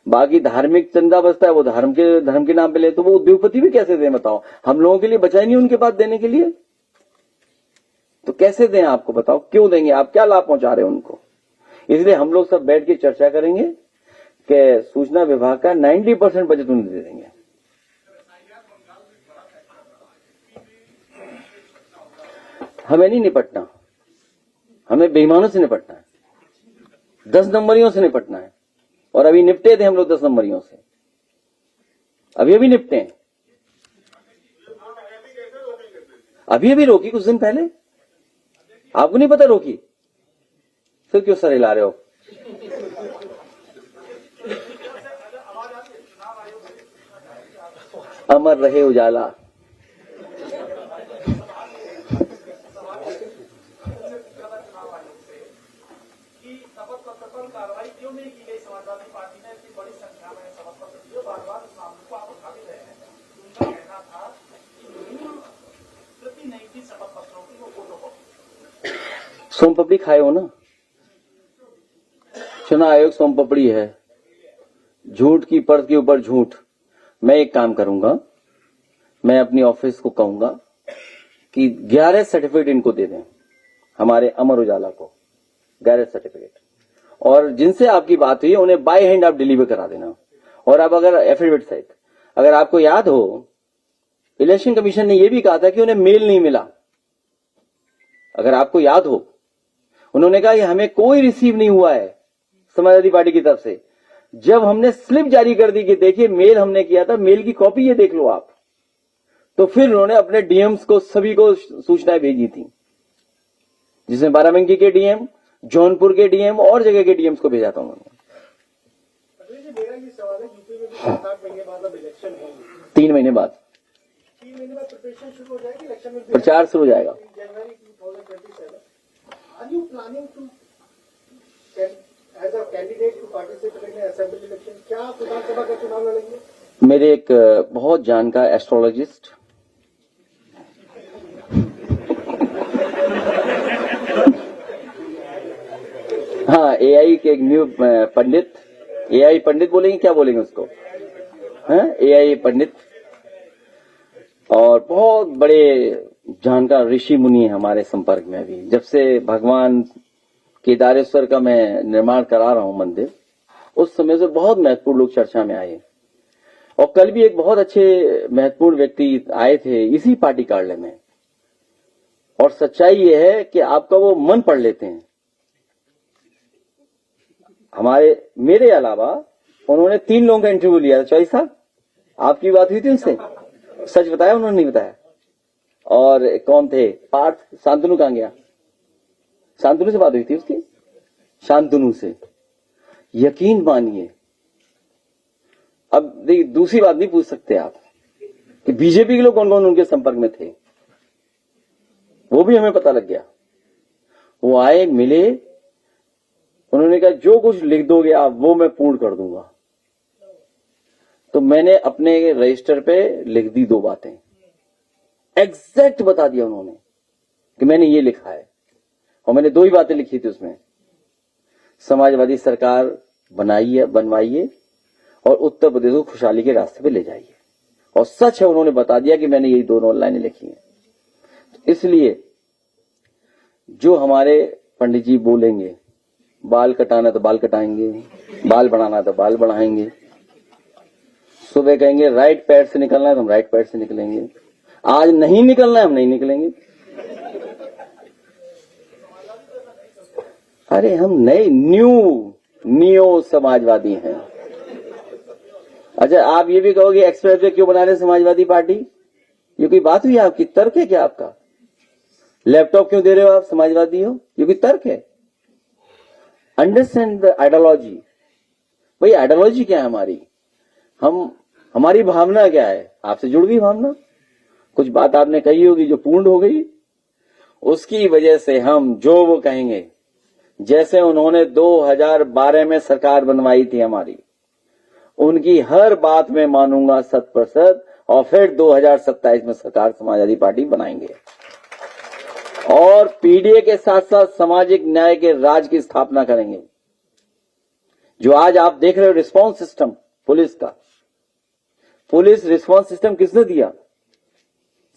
बाकी धार्मिक चंदा बचता है, वो धर्म के नाम पे ले, तो वो उद्योगपति भी कैसे दें बताओ? हम लोगों के लिए बचा ही नहीं उनके पास देने के लिए, तो कैसे दें आपको? बताओ क्यों देंगे? आप क्या लाभ पहुंचा रहे हो उनको? इसलिए हम लोग सब बैठ के चर्चा करेंगे कि सूचना विभाग का 90% बजट उन्हें दे देंगे। हमें नहीं निपटना, हमें बेईमानों से निपटना है, 10 नंबरियों से निपटना है। और अभी निपटे थे हम लोग 10 नंबरियों से, अभी निपटे हैं। अभी रोकी कुछ दिन पहले, आपको नहीं पता रोकी? फिर क्यों सर हिला रहे हो? अमर रहे उजाला। पर कार्रवाई क्यों नहीं की गई? समाजवादी पार्टी ने इतनी बड़ी संख्या में शपथ पत्र दिए, बार बार इस मामले को आप उठा भी रहे हैं। उनका कहना था कि मूल प्रति नहीं थी शपथ पत्रों की, वो फोटोकॉपी। सोम पापड़ी खाए हो ना? चुनाव आयोग सोम पापड़ी है, झूठ की परत के ऊपर झूठ। मैं एक काम करूंगा, मैं अपनी ऑफिस को कहूंगा कि 11 सर्टिफिकेट इनको दे दें, हमारे अमर उजाला को 11 सर्टिफिकेट, और जिनसे आपकी बात हुई उन्हें बाय हैंड आप डिलीवर करा देना। और अब अगर एफिडेविट सहित, अगर आपको याद हो, इलेक्शन कमीशन ने यह भी कहा था कि उन्हें मेल नहीं मिला। अगर आपको याद हो, उन्होंने कहा कि हमें कोई रिसीव नहीं हुआ है समाजवादी पार्टी की तरफ से। जब हमने स्लिप जारी कर दी कि देखिए मेल हमने किया था, मेल की कॉपी ये देख लो आप, तो फिर उन्होंने अपने डीएम्स को सभी को सूचनाएं भेजी थी, जिसमें बाराबंकी के डीएम, जौनपुर के डीएम और जगह के डीएम्स को भेजा था उन्होंने। मेरा ये सवाल है, यूपी में भी 7-8 महीने बाद अब इलेक्शन होंगे, 3 महीने बाद 3 महीने बाद प्रिपरेशन शुरू हो जाएगी इलेक्शन में, प्रचार शुरू हो जाएगा। जनवरी 2027। Are you planning to as a candidate to participate in assembly election? क्या आप विधानसभा का चुनाव लड़ेंगे? मेरे एक बहुत जानकार एस्ट्रोलॉजिस्ट हाँ, एआई के एक न्यू पंडित, एआई पंडित बोलेंगे, क्या बोलेंगे उसको, हाँ, एआई पंडित, और बहुत बड़े जानकार ऋषि मुनि है हमारे संपर्क में। अभी जब से भगवान केदारेश्वर का मैं निर्माण करा रहा हूं मंदिर, उस समय से बहुत महत्वपूर्ण लोग चर्चा में आए। और कल भी एक बहुत अच्छे महत्वपूर्ण व्यक्ति आए थे इसी पार्टी कार्यालय में, और सच्चाई ये है कि आपका वो मन पढ़ लेते हैं। मेरे अलावा उन्होंने 3 लोगों का इंटरव्यू लिया था। चौधरी साहब, आपकी बात हुई थी उनसे? सच बताया उन्होंने? नहीं बताया। और कौन थे? पार्थ, शांतनु कहां गया? शांतनु से बात हुई थी उसकी, शांतनु से। यकीन मानिए, अब देखिए दूसरी बात नहीं पूछ सकते आप कि बीजेपी के लोग कौन कौन उनके संपर्क में थे, वो भी हमें पता लग गया। वो आए, मिले, उन्होंने कहा जो कुछ लिख दोगे आप वो मैं पूर्ण कर दूंगा। तो मैंने अपने रजिस्टर पे लिख दी 2 बातें, एग्जैक्ट बता दिया उन्होंने कि मैंने ये लिखा है, और मैंने 2 ही बातें लिखी थी उसमें, समाजवादी सरकार बनाइए, बनवाइए, और उत्तर प्रदेश को खुशहाली के रास्ते पे ले जाइए। और सच है, उन्होंने बता दिया कि मैंने यही 2 लाइनें लिखी हैं। इसलिए जो हमारे पंडित जी बोलेंगे, बाल कटाना तो बाल कटाएंगे, बाल बढ़ाना तो बाल बढ़ाएंगे, सुबह कहेंगे राइट पैर से निकलना है तो हम राइट पैर से निकलेंगे, आज नहीं निकलना है हम नहीं निकलेंगे। अरे हम नए न्यू समाजवादी हैं। अच्छा, आप ये भी कहोगे एक्सप्रेस वे क्यों बना रहे समाजवादी पार्टी? ये कोई बात हुई आपकी? तर्क है क्या आपका? लैपटॉप क्यों दे रहे हो आप समाजवादी हो? ये कोई तर्क है? Understand the ideology. भाई आइडियोलॉजी क्या है हमारी? हमारी भावना क्या है? आपसे जुड़ गई भावना, कुछ बात आपने कही होगी जो पूर्ण हो गई, उसकी वजह से हम जो वो कहेंगे, जैसे उन्होंने 2012 में सरकार बनवाई थी हमारी, उनकी हर बात में मानूंगा 100%, और फिर 2027 में सरकार समाजवादी पार्टी बनाएंगे, और पीडीए के साथ साथ सामाजिक न्याय के राज की स्थापना करेंगे। जो आज आप देख रहे हो रिस्पांस सिस्टम पुलिस का, पुलिस रिस्पांस सिस्टम किसने दिया?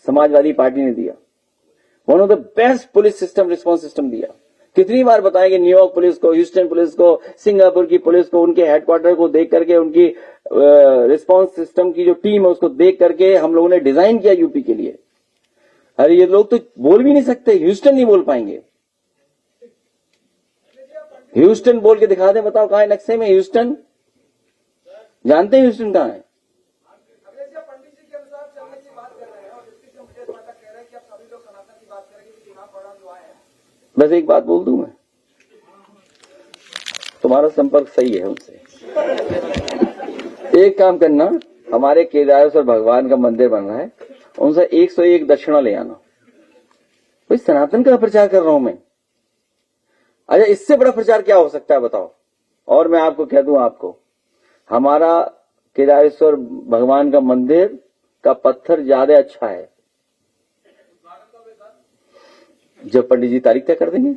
समाजवादी पार्टी ने दिया। One of the best police system, response system दिया। कितनी बार बताएंगे न्यूयॉर्क पुलिस को, ह्यूस्टन पुलिस को, सिंगापुर की पुलिस को, उनके हेडक्वार्टर को देख करके, उनकी रिस्पांस सिस्टम की जो टीम है उसको देख करके हम लोगों ने डिजाइन किया यूपी के लिए। अरे ये लोग तो बोल भी नहीं सकते, ह्यूस्टन नहीं बोल पाएंगे। ह्यूस्टन बोल के दिखा दे, बताओ कहां है नक्शे में ह्यूस्टन? जानते हैं ह्यूस्टन कहां है? पंडित जी के अनुसार चलने की बात कर रहे हैं, और डिप्टी मुकेश मेहता कह रहे हैं कि अब सभी लोग सनातन की बात करेंगे कि चुनाव परिणाम जो आए हैं। बस एक बात बोल दूं मैं, तुम्हारा संपर्क सही है उनसे। एक काम करना, हमारे केदारेश्वर भगवान का मंदिर बन रहा है, उनसे 101 दक्षिणा ले आना। भाई सनातन का प्रचार कर रहा हूं मैं। अच्छा, इससे बड़ा प्रचार क्या हो सकता है बताओ? और मैं आपको कह दूं, आपको हमारा केदारेश्वर भगवान का मंदिर का पत्थर ज्यादा अच्छा है। जब पंडित जी तारीख तय कर देंगे,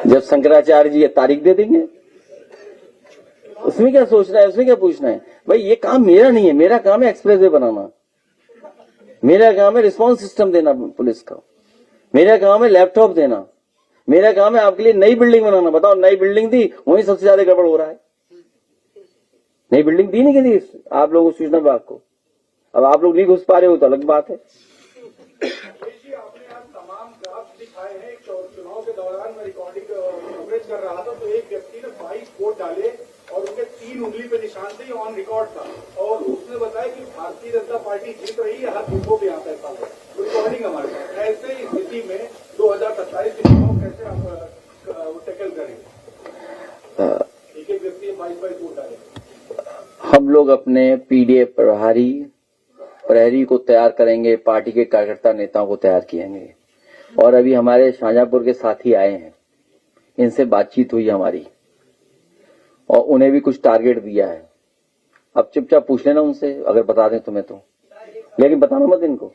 जब शंकराचार्य जी ये तारीख दे देंगे, उसमें क्या सोचना है, उसमें क्या पूछना है। भाई ये काम मेरा नहीं है, मेरा काम है एक्सप्रेसवे बनाना, मेरा काम है रिस्पांस सिस्टम देना पुलिस का, मेरा काम है लैपटॉप देना, मेरा काम है आपके लिए नई बिल्डिंग बनाना। बताओ, नई बिल्डिंग दी, वहीं सबसे ज्यादा गड़बड़ हो रहा है। नई बिल्डिंग दी नहीं दी आप लोगों को, सूचना विभाग को। अब आप लोग नहीं घुस पा रहे हो तो अलग बात है। आपने आज तमाम ग्राफ दिखाए हैं। चुनाव के दौरान मैं रिकॉर्डिंग कवरेज कर रहा था तो एक व्यक्ति ने 22 वोट डाले और उनके 3 उंगली पे निशान थे, ऑन रिकॉर्ड था, और उसने बताया कि भारतीय जनता पार्टी जीत रही है, हाथ देखो भी आता है सामने, रिकॉर्डिंग हमारे पास। ऐसे स्थिति में 2027 के चुनाव कैसे आप टैकल करेंगे? एक एक व्यक्ति 22 वोट डाले। हम लोग अपने पीडीएफ प्रहरी को तैयार करेंगे, पार्टी के कार्यकर्ता नेताओं को तैयार किएंगे। और अभी हमारे शाहजहांपुर के साथी आए हैं, इनसे बातचीत हुई हमारी और उन्हें भी कुछ टारगेट दिया है। अब चुपचाप पूछ लेना उनसे, अगर बता दें तुम्हें तो, लेकिन बताना मत इनको,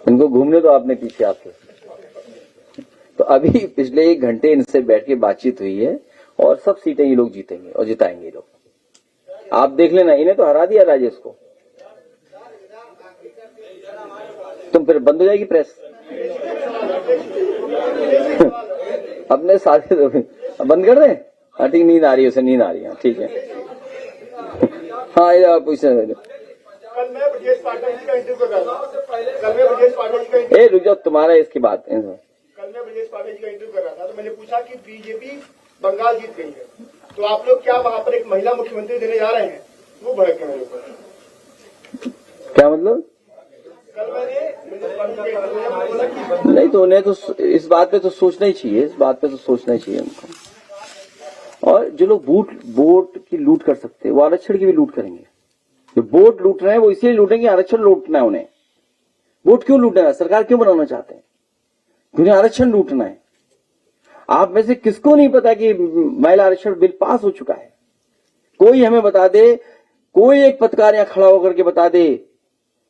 इनको घूमने दो आपने पीछे आपके। तो अभी पिछले 1 घंटे इनसे बैठ के बातचीत हुई है और सब सीटें ये लोग जीतेंगे और जिताएंगे ये लोग। आप देख लेना, इन्हें तो हरा दिया राजेश को। तुम फिर बंद हो जाएगी प्रेस। अपने साथ बंद कर दें। हाँ ठीक, नींद आ रही है उसे, नींद आ रही है, ठीक है। हाँ ये आप पूछ रहे। कल मैं ब्रजेश पाठक जी का इंटरव्यू कर रहा था। कल मैं ब्रजेश पाठक जी का रुक जाओ, तुम्हारा इसकी बात। कल मैं ब्रजेश पाठक जी का इंटरव्यू कर रहा था तो मैंने पूछा कि बीजेपी बंगाल जीत गई है, तो आप लोग क्या वहां पर एक महिला मुख्यमंत्री देने जा रहे हैं? वो भड़क गए मेरे ऊपर। क्या मतलब? कल मैंने नहीं तो उन्हें तो इस बात पे तो सोचना ही चाहिए, इस बात पे तो सोचना ही चाहिए उनको। और जो लोग वोट की लूट कर सकते हैं वो आरक्षण की भी लूट करेंगे। जो वोट लूट रहे हैं वो इसलिए लूटेंगे, आरक्षण लूटना है उन्हें। वोट क्यों लूटना है? सरकार क्यों बनाना चाहते हैं? उन्हें आरक्षण लूटना है। आप में से किसको नहीं पता कि महिला आरक्षण बिल पास हो चुका है? कोई हमें बता दे, कोई एक पत्रकार यहां खड़ा होकर के बता दे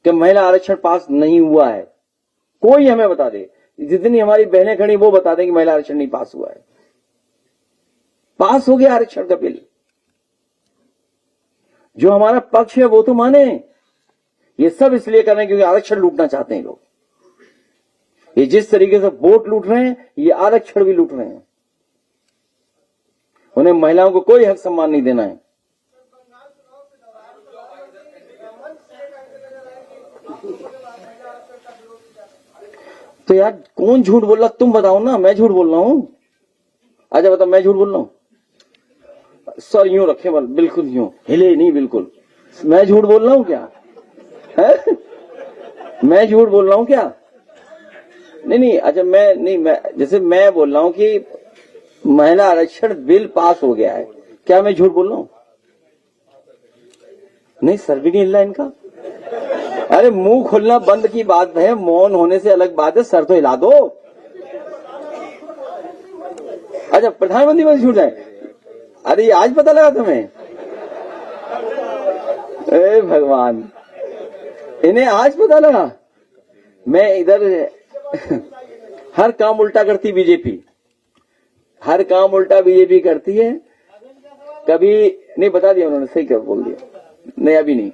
कि महिला आरक्षण पास नहीं हुआ है। कोई हमें बता दे, जितनी हमारी बहनें खड़ी वो बता दें कि महिला आरक्षण नहीं पास हुआ है। पास हो गया आरक्षण का बिल। जो हमारा पक्ष है वो तो माने। ये सब इसलिए कर रहे हैं क्योंकि आरक्षण लूटना चाहते हैं लोग। ये जिस तरीके से वोट लूट रहे हैं, ये आरक्षण भी लूट रहे हैं। उन्हें महिलाओं को कोई हक सम्मान नहीं देना है। तो यार कौन झूठ बोल रहा? तुम बताओ ना, मैं झूठ बोल रहा हूं? अच्छा बताओ, मैं झूठ बोल रहा हूं? सर यूं रखे, बिल्कुल यूं हिले नहीं, बिल्कुल। मैं झूठ बोल रहा हूं क्या है? मैं झूठ बोल रहा हूं क्या? नहीं, अच्छा मैं जैसे मैं बोल रहा हूं कि महिला आरक्षण बिल पास हो गया है, क्या मैं झूठ बोल रहा हूं? नहीं, सर भी नहीं हिल रहा इनका। अरे मुंह खोलना बंद की बात है, मौन होने से अलग बात है, सर तो हिला दो। अच्छा प्रधानमंत्री में झूठ है? अरे ये आज पता लगा तुम्हें? ए भगवान, इन्हें आज पता लगा। मैं इधर हर काम उल्टा करती बीजेपी, हर काम उल्टा बीजेपी करती है। कभी नहीं, बता दिया उन्होंने, सही क्या बोल दिया। नहीं अभी नहीं,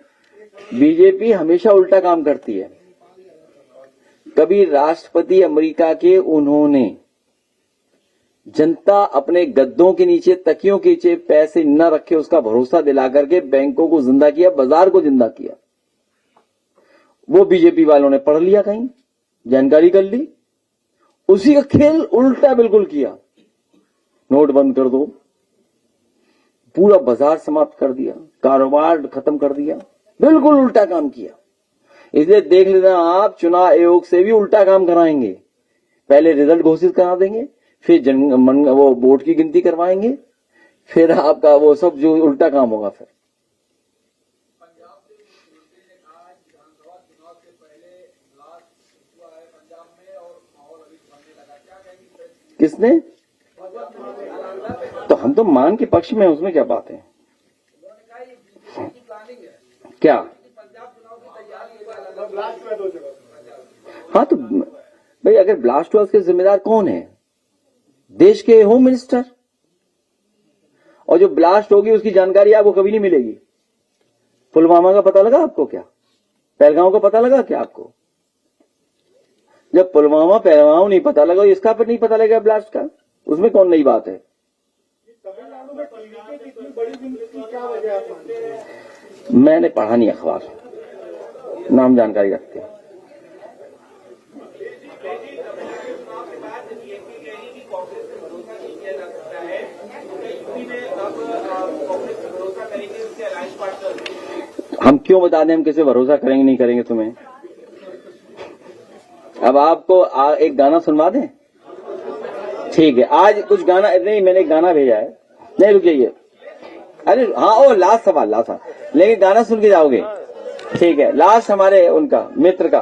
बीजेपी हमेशा उल्टा काम करती है। कभी राष्ट्रपति अमेरिका के उन्होंने जनता अपने गद्दों के नीचे, तकियों के नीचे पैसे न रखे उसका भरोसा दिला करके बैंकों को जिंदा किया, बाजार को जिंदा किया। वो बीजेपी वालों ने पढ़ लिया, कहीं जानकारी कर ली, उसी का खेल उल्टा बिल्कुल किया। नोट बंद कर दो, पूरा बाजार समाप्त कर दिया, कारोबार खत्म कर दिया, बिल्कुल उल्टा काम किया। इसलिए देख लेना आप, चुनाव आयोग से भी उल्टा काम कराएंगे। पहले रिजल्ट घोषित करा देंगे, फिर वो वोट की गिनती करवाएंगे, फिर आपका वो सब जो उल्टा काम होगा। फिर किसने? तो हम तो मान के पक्ष में हैं, उसमें क्या बात है? क्या? ब्लास्ट हुआ 2 जगह। हाँ तो भाई अगर ब्लास्ट हुआ उसके जिम्मेदार कौन है? देश के होम मिनिस्टर। और जो ब्लास्ट होगी उसकी जानकारी आपको कभी नहीं मिलेगी। पुलवामा का पता लगा आपको क्या? पहलगांव का पता लगा क्या आपको? जब पुलवामा पहलगांव नहीं पता लगा, इसका पर नहीं पता लगा ब्लास्ट का, उसमें कौन नई बात है? तमिलनाडु में टीवी की इतनी बड़ी गिनती की क्या वजह आप मानते हैं? मैंने पढ़ा नहीं अखबार, नाम जानकारी रखते हैं। हम क्यों बता दें हम किसे भरोसा करेंगे नहीं करेंगे तुम्हें? अब आपको एक गाना सुनवा दें? ठीक है, आज कुछ गाना नहीं, मैंने एक गाना भेजा है। नहीं रुक जाइए, अरे हाँ ओ लास्ट सवाल, लेकिन गाना सुन के जाओगे? ठीक है, लास्ट हमारे उनका मित्र का।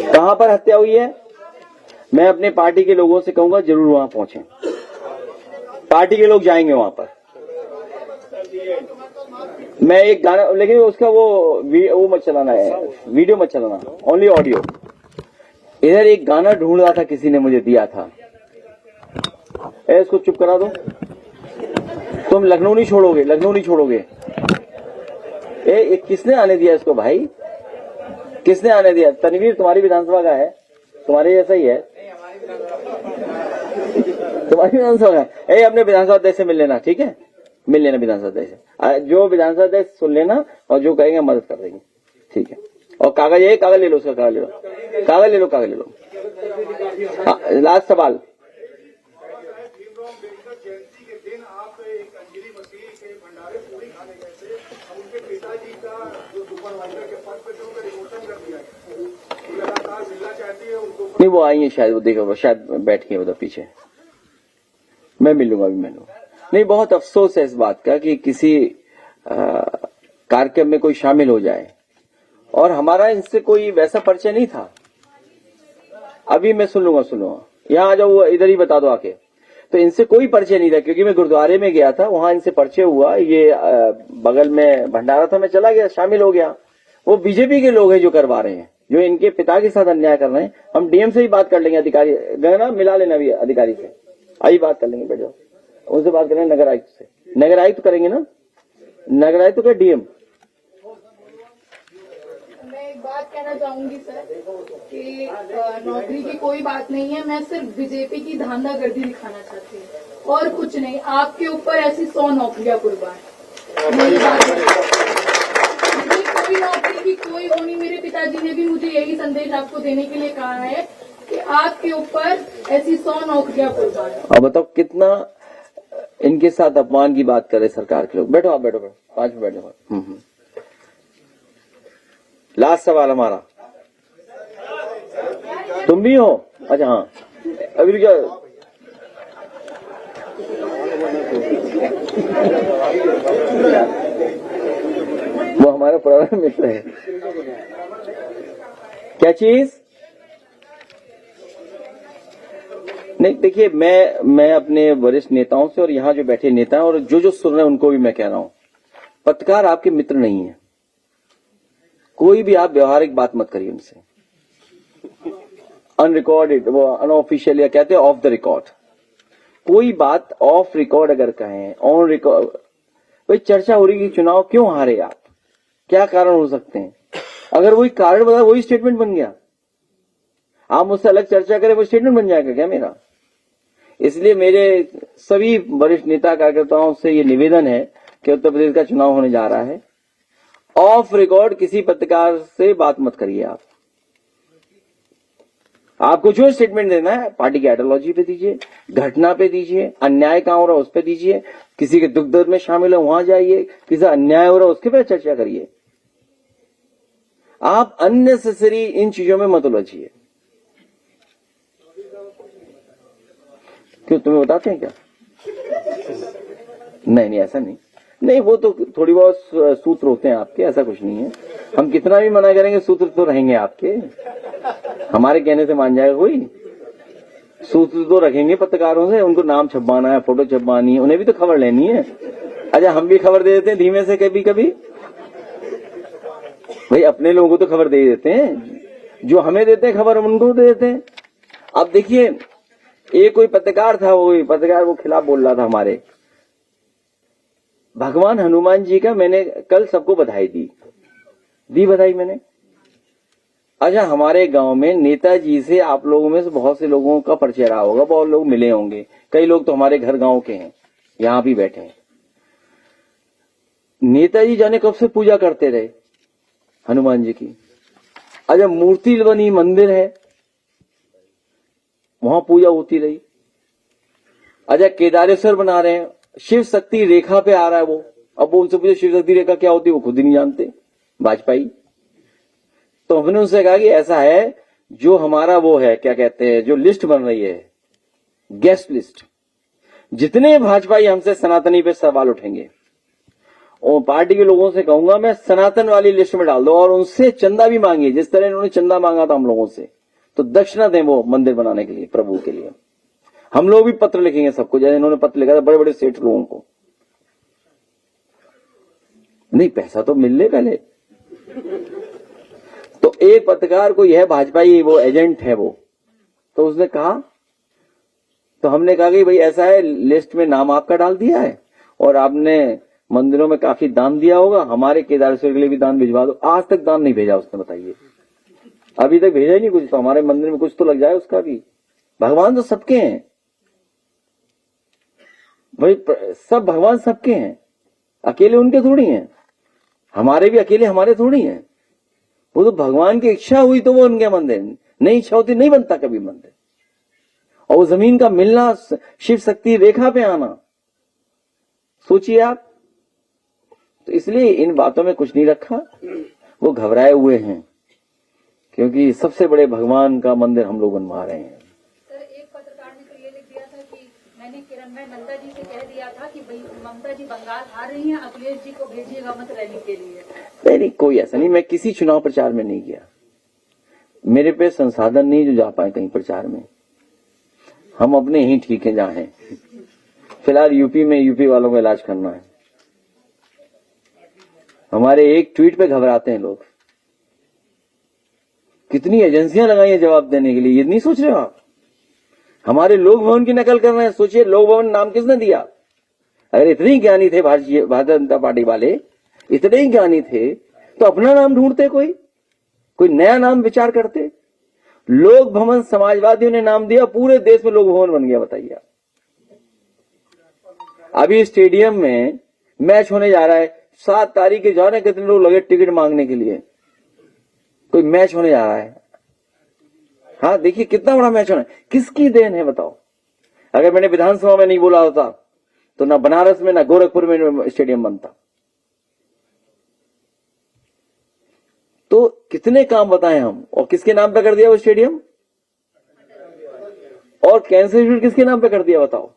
कहां पर हत्या हुई है? मैं अपने पार्टी के लोगों से कहूंगा जरूर वहां पहुंचें। पार्टी के लोग जाएंगे वहां पर। मैं एक गाना, लेकिन उसका वो मत चलाना है, वीडियो मत चलाना, ओनली ऑडियो। इधर एक गाना ढूंढ रहा था, किसी ने मुझे दिया था। इसको चुप करा दो। तुम लखनऊ नहीं छोड़ोगे। किसने आने दिया इसको भाई? किसने आने दिया? तनवीर तुम्हारी विधानसभा का है, तुम्हारे जैसा ही है, तुम्हारी विधानसभा का है। अपने विधानसभा अध्यक्ष से मिल लेना, ठीक है? मिल लेना विधानसभा अध्यक्ष से, जो विधानसभा अध्यक्ष सुन लेना और जो कहेंगे मदद कर देंगे, ठीक है? और कागज ले लो, उसका कागज ले लो। लास्ट सवाल। जयंती के दिन आप एक अंजलि मसीह के भंडारे पूरी खाने गए थे, उनके पिताजी का जो सुपरवाइजर के पद पे थे उनका रिमोशन कर दिया गया। लगातार मिलना चाहती है उनको। नहीं, वो आई है शायद, वो देखो शायद बैठ के उधर पीछे। मैं मिलूंगा अभी, नहीं, बहुत अफसोस है इस बात का कि किसी कार्यक्रम में कोई शामिल हो जाए और हमारा इनसे कोई वैसा परिचय नहीं था। अभी मैं सुन लूंगा, यहाँ आ जाओ, इधर ही बता दो आके। तो इनसे कोई परिचय नहीं था, क्योंकि मैं गुरुद्वारे में गया था, वहां इनसे परिचय हुआ। ये बगल में भंडारा था, मैं चला गया, शामिल हो गया। वो बीजेपी के लोग हैं जो करवा रहे हैं, जो इनके पिता के साथ अन्याय कर रहे हैं। हम डीएम से ही बात कर लेंगे, अधिकारी गए मिला लेना भी अधिकारी से, आई बात कर लेंगे, बैठ जाओ, उनसे बात करेंगे। नगर आयुक्त से, नगर आयुक्त करेंगे ना, नगर आयुक्त तो क्या डीएम। मैं एक बात कहना चाहूंगी सर कि नौकरी की कोई बात नहीं है, मैं सिर्फ बीजेपी की धांधागर्दी दिखाना चाहती हूँ और कुछ नहीं। आपके ऊपर ऐसी 100 नौकरियां कुर्बान। मेरी बात मुझे कोई नौकरी की कोई वो नहीं। मेरे पिताजी ने भी मुझे यही संदेश आपको देने के लिए कहा है कि आपके ऊपर ऐसी 100 नौकरियां कुर्बान। अब बताओ कितना इनके साथ अपमान की बात करे सरकार के लोग। बैठो आप, बैठो 5 मिनट बैठो। लास्ट सवाल हमारा, तुम भी हो? अच्छा हाँ, अभी क्या वो हमारा पुराना मित्र है। क्या चीज? नहीं देखिए, मैं अपने वरिष्ठ नेताओं से और यहाँ जो बैठे नेता हैं और जो सुन रहे हैं उनको भी मैं कह रहा हूं, पत्रकार आपके मित्र नहीं है। कोई भी आप व्यवहारिक बात मत करिए उनसे, अनरिकॉर्डेड, वो अनऑफिशियल या कहते हैं ऑफ द रिकॉर्ड। कोई बात ऑफ रिकॉर्ड अगर कहें, ऑन रिकॉर्ड, भाई चर्चा हो रही है चुनाव क्यों हारे आप, क्या कारण हो सकते हैं? अगर वही कारण बता, वही स्टेटमेंट बन गया। आप मुझसे अलग चर्चा करें, वो स्टेटमेंट बन जाएगा क्या मेरा? इसलिए मेरे सभी वरिष्ठ नेता कार्यकर्ताओं से ये निवेदन है कि उत्तर प्रदेश का चुनाव होने जा रहा है, ऑफ रिकॉर्ड किसी पत्रकार से बात मत करिए। आपको जो स्टेटमेंट देना है पार्टी की आइडियोलॉजी पे दीजिए, घटना पे दीजिए, अन्याय कहां हो रहा है उस पे दीजिए, किसी के दुख दर्द में शामिल है वहां जाइए, किसी अन्याय हो रहा है उसके पे चर्चा करिए। आप अननेसेसरी इन चीजों में मत उलझिए। क्यों, तुम्हें बताते हैं क्या? नहीं ऐसा नहीं, वो तो थोड़ी बहुत सूत्र होते हैं आपके, ऐसा कुछ नहीं है। हम कितना भी मना करेंगे सूत्र तो रहेंगे आपके, हमारे कहने से मान जाएगा कोई? सूत्र तो रखेंगे पत्रकारों से, उनको नाम छपवाना है, फोटो छपवानी है, उन्हें भी तो खबर लेनी है। अच्छा हम भी खबर दे देते हैं धीमे से कभी कभी, भाई अपने लोगों को तो खबर दे देते हैं, जो हमें देते हैं खबर हम उनको दे देते हैं। अब देखिए एक कोई पत्रकार था, वो खिलाफ बोल रहा था हमारे। भगवान हनुमान जी का मैंने कल सबको बधाई दी बधाई मैंने। अच्छा हमारे गांव में नेताजी से आप लोगों में से बहुत से लोगों का परिचय रहा होगा, बहुत लोग मिले होंगे, कई लोग तो हमारे घर गांव के हैं, यहां भी बैठे हैं। नेताजी जाने कब से पूजा करते रहे हनुमान जी की। अच्छा मूर्ति बनी मंदिर है, वहां पूजा होती रही। अच्छा केदारेश्वर बना रहे हैं, शिव शक्ति रेखा पे आ रहा है वो, अब वो उनसे पूछे शिव शक्ति रेखा क्या होती है, वो खुद ही नहीं जानते वाजपेयी। तो हमने उनसे कहा कि ऐसा है, जो हमारा वो है क्या कहते हैं, जो लिस्ट बन रही है गेस्ट लिस्ट, जितने भाजपाई हमसे सनातनी पे सवाल उठेंगे और पार्टी के लोगों से कहूंगा मैं सनातन वाली लिस्ट में डाल दो और उनसे चंदा भी मांगिए, जिस तरह इन्होंने चंदा मांगा था हम लोगों से, तो दक्षिणा दें वो मंदिर बनाने के लिए, प्रभु के लिए। हम लोग भी पत्र लिखेंगे सबको, जैसे इन्होंने पत्र लिखा था बड़े बड़े सेठ लोगों को। नहीं पैसा तो मिल ले पहले। तो एक पत्रकार को यह भाजपाई वो एजेंट है वो, तो उसने कहा, तो हमने कहा कि भाई ऐसा है लिस्ट में नाम आपका डाल दिया है और आपने मंदिरों में काफी दान दिया होगा, हमारे केदारेश्वर के लिए भी दान भिजवा दो। आज तक दान नहीं भेजा उसने, बताइए अभी तक भेजा ही नहीं कुछ, तो हमारे मंदिर में कुछ तो लग जाए उसका भी। भगवान तो सबके हैं भाई, सब भगवान सबके हैं, अकेले उनके थोड़ी हैं, हमारे भी अकेले हमारे थोड़ी हैं। वो तो भगवान की इच्छा हुई तो वो उनके मंदिर, नहीं इच्छा होती नहीं बनता कभी मंदिर। और वो जमीन का मिलना, शिव शक्ति रेखा पे आना, सोचिए आप। तो इसलिए इन बातों में कुछ नहीं रखा, वो घबराए हुए हैं क्योंकि सबसे बड़े भगवान का मंदिर हम लोग बनवा रहे हैं। सर एक पत्रकार ने तो ये लिख दिया था कि मैंने किरणमय नंदा जी से कह दिया था कि भाई ममता जी बंगाल आ रही हैं, अखिलेश जी को भेजिएगा मत रैली के लिए। नहीं कोई ऐसा नहीं, मैं किसी चुनाव प्रचार में नहीं गया, मेरे पे संसाधन नहीं जो जा पाए कहीं प्रचार में, हम अपने ही ठीक है जहां हैं। फिलहाल यूपी में यूपी वालों का इलाज करना है। हमारे एक ट्वीट पे घबराते हैं लोग, कितनी एजेंसियां लगाई हैं जवाब देने के लिए, ये नहीं सोच रहे हो आप? हमारे लोक भवन की नकल कर रहे हैं। सोचिए लोक भवन नाम किसने दिया? अगर इतने ही ज्ञानी थे भारतीय जनता पार्टी वाले, इतने ही ज्ञानी थे तो अपना नाम ढूंढते, कोई नया नाम विचार करते। लोक भवन समाजवादियों ने नाम दिया, पूरे देश में लोक भवन बन गया। बताइए आप, अभी स्टेडियम में मैच होने जा रहा है, 7 तारीख के जाने कितने लोग लगे टिकट मांगने के लिए, कोई मैच होने जा रहा है। हाँ देखिए कितना बड़ा मैच होना है, किसकी देन है बताओ? अगर मैंने विधानसभा में नहीं बोला होता तो ना बनारस में ना गोरखपुर में स्टेडियम बनता। तो कितने काम बताएं हम, और किसके नाम पे कर दिया वो स्टेडियम, और कैंसर इंस्टीट्यूट किसके नाम पे कर दिया बताओ?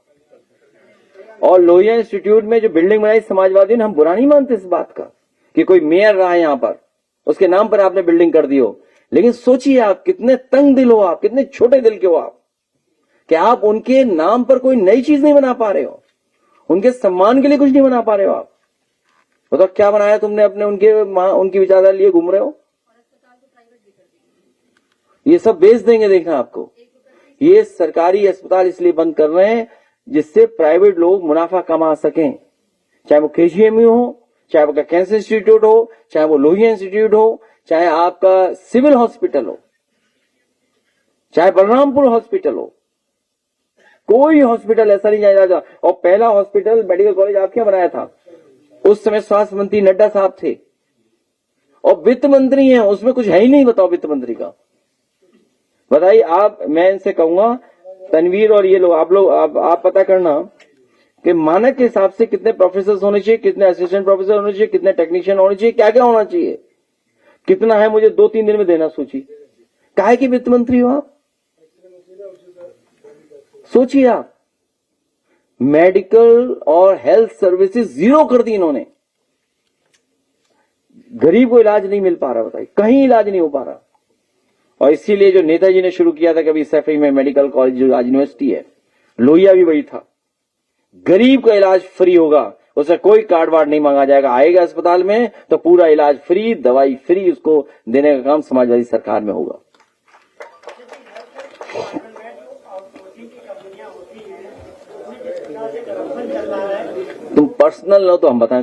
और लोहिया इंस्टीट्यूट में जो बिल्डिंग बनाई समाजवादी ने, हम बुरा नहीं मानते इस बात का कि कोई मेयर रहा है यहां पर, उसके नाम पर आपने बिल्डिंग कर दी हो, लेकिन सोचिए आप कितने तंग दिल हो आप, कितने छोटे दिल के हो आप, कि आप उनके नाम पर कोई नई चीज नहीं बना पा रहे हो, उनके सम्मान के लिए कुछ नहीं बना पा रहे हो आप। बताओ क्या बनाया तुमने अपने, उनकी विचारधारा लिए घूम रहे हो। ये सब बेच देंगे, देखना आपको। ये सरकारी अस्पताल इसलिए बंद कर रहे हैं जिससे प्राइवेट लोग मुनाफा कमा सकें, चाहे वो केजीएमयू हो, चाहे वो कैंसर इंस्टीट्यूट हो, चाहे वो लोहिया इंस्टीट्यूट हो, चाहे आपका सिविल हॉस्पिटल हो, चाहे बलरामपुर हॉस्पिटल हो, कोई हॉस्पिटल ऐसा नहीं जाया जाता। और पहला हॉस्पिटल मेडिकल कॉलेज आप क्या बनाया था? उस समय स्वास्थ्य मंत्री नड्डा साहब थे और वित्त मंत्री हैं, उसमें कुछ है ही नहीं। बताओ वित्त मंत्री का, बताइए आप। मैं इनसे कहूंगा तनवीर और ये लोग, आप पता करना कि मानक के हिसाब से कितने प्रोफेसर होने चाहिए, कितने असिस्टेंट प्रोफेसर होने चाहिए, कितने टेक्नीशियन होने चाहिए, क्या क्या होना चाहिए, कितना है मुझे 2-3 दिन में देना। सोचिए काहे की वित्त मंत्री हो आप, सोचिए आप। मेडिकल और हेल्थ सर्विसेज जीरो कर दी इन्होंने। गरीब को इलाज नहीं मिल पा रहा, बताइए, कहीं इलाज नहीं हो पा रहा। और इसीलिए जो नेताजी ने शुरू किया था कभी सैफई में मेडिकल कॉलेज जो आज यूनिवर्सिटी है, लोहिया भी वही था। गरीब का इलाज फ्री होगा, उसे कोई कार्ड वार्ड नहीं मांगा जाएगा, आएगा अस्पताल में तो पूरा इलाज फ्री, दवाई फ्री, उसको देने का काम समाजवादी सरकार में होगा। तुम पर्सनल लो तो हम बताएं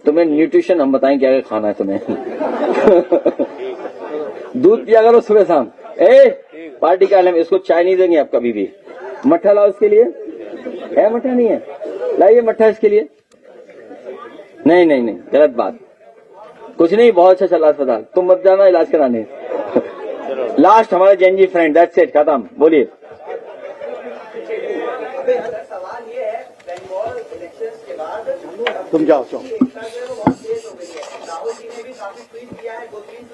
तुम्हें न्यूट्रिशन हम बताएं क्या क्या खाना है तुम्हें। दूध पिया करो सुबह शाम। पार्टी का आलम, इसको चाय नहीं देंगे आप कभी भी। मट्ठा लाओ इसके लिए, है मट्ठा? नहीं है, लाइए मट्ठा इसके लिए। नहीं, गलत बात। कुछ नहीं, बहुत अच्छा चला अस्पताल, तुम मत जाना इलाज कराने। लास्ट हमारे जेनजी फ्रेंड, दैट्स इट, खत्म। बोलिए। सवाल ये है, बंगाल इलेक्शंस के बाद तुम जाओ। राहुल जी ने भी काफी ट्वीट किया है, 2-3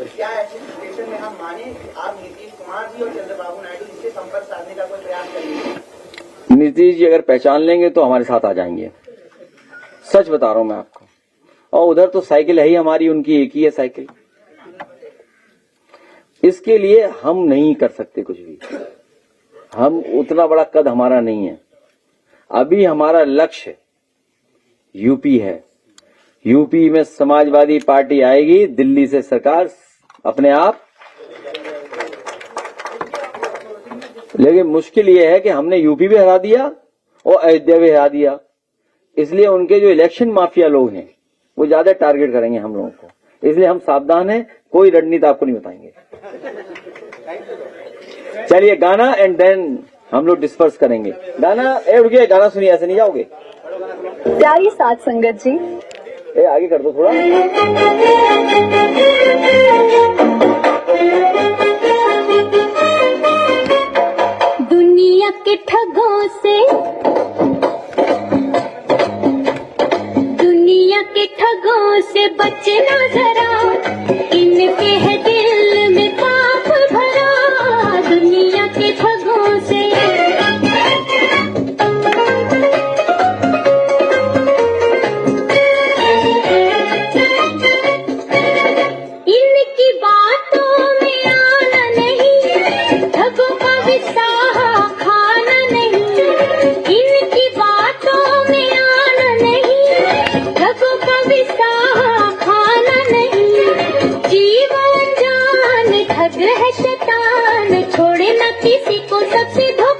क्या ऐसी सिचुएशन में हम माने कि आप नीतीश कुमार जी और चंद्रबाबू नायडू जी से संपर्क साधने का कोई प्रयास करेंगे? नीतीश जी अगर पहचान लेंगे तो हमारे साथ आ जाएंगे, सच बता रहा हूं मैं आपको। और उधर तो साइकिल है ही हमारी, उनकी एक ही है साइकिल। इसके लिए हम नहीं कर सकते कुछ भी, हम उतना बड़ा कद हमारा नहीं है। अभी हमारा लक्ष्य यूपी है, यूपी में समाजवादी पार्टी आएगी, दिल्ली से सरकार अपने आप। लेकिन मुश्किल ये है कि हमने यूपी भी हरा दिया और अयोध्या भी हरा दिया, इसलिए उनके जो इलेक्शन माफिया लोग हैं वो ज्यादा टारगेट करेंगे हम लोगों को, इसलिए हम सावधान हैं, कोई रणनीति आपको नहीं बताएंगे। चलिए गाना एंड देन हम लोग डिस्पर्स करेंगे। गाना रुकिए, गाना सुनिए, ऐसे नहीं जाओगे। प्यारी साथ संगत जी, आगे कर दो थोड़ा। दुनिया के ठगों से, दुनिया के ठगों से बचना जरा, इनके है दिल में पाप भरा। दुनिया के ठगों से, इनकी बातों में आना नहीं, ठगों का विसाहा खाना नहीं। इनकी बातों में आना नहीं, ठगों का विसाहा खाना नहीं। जीवन जान ठग है शैतान, छोड़े न किसी को सबसे धोखा।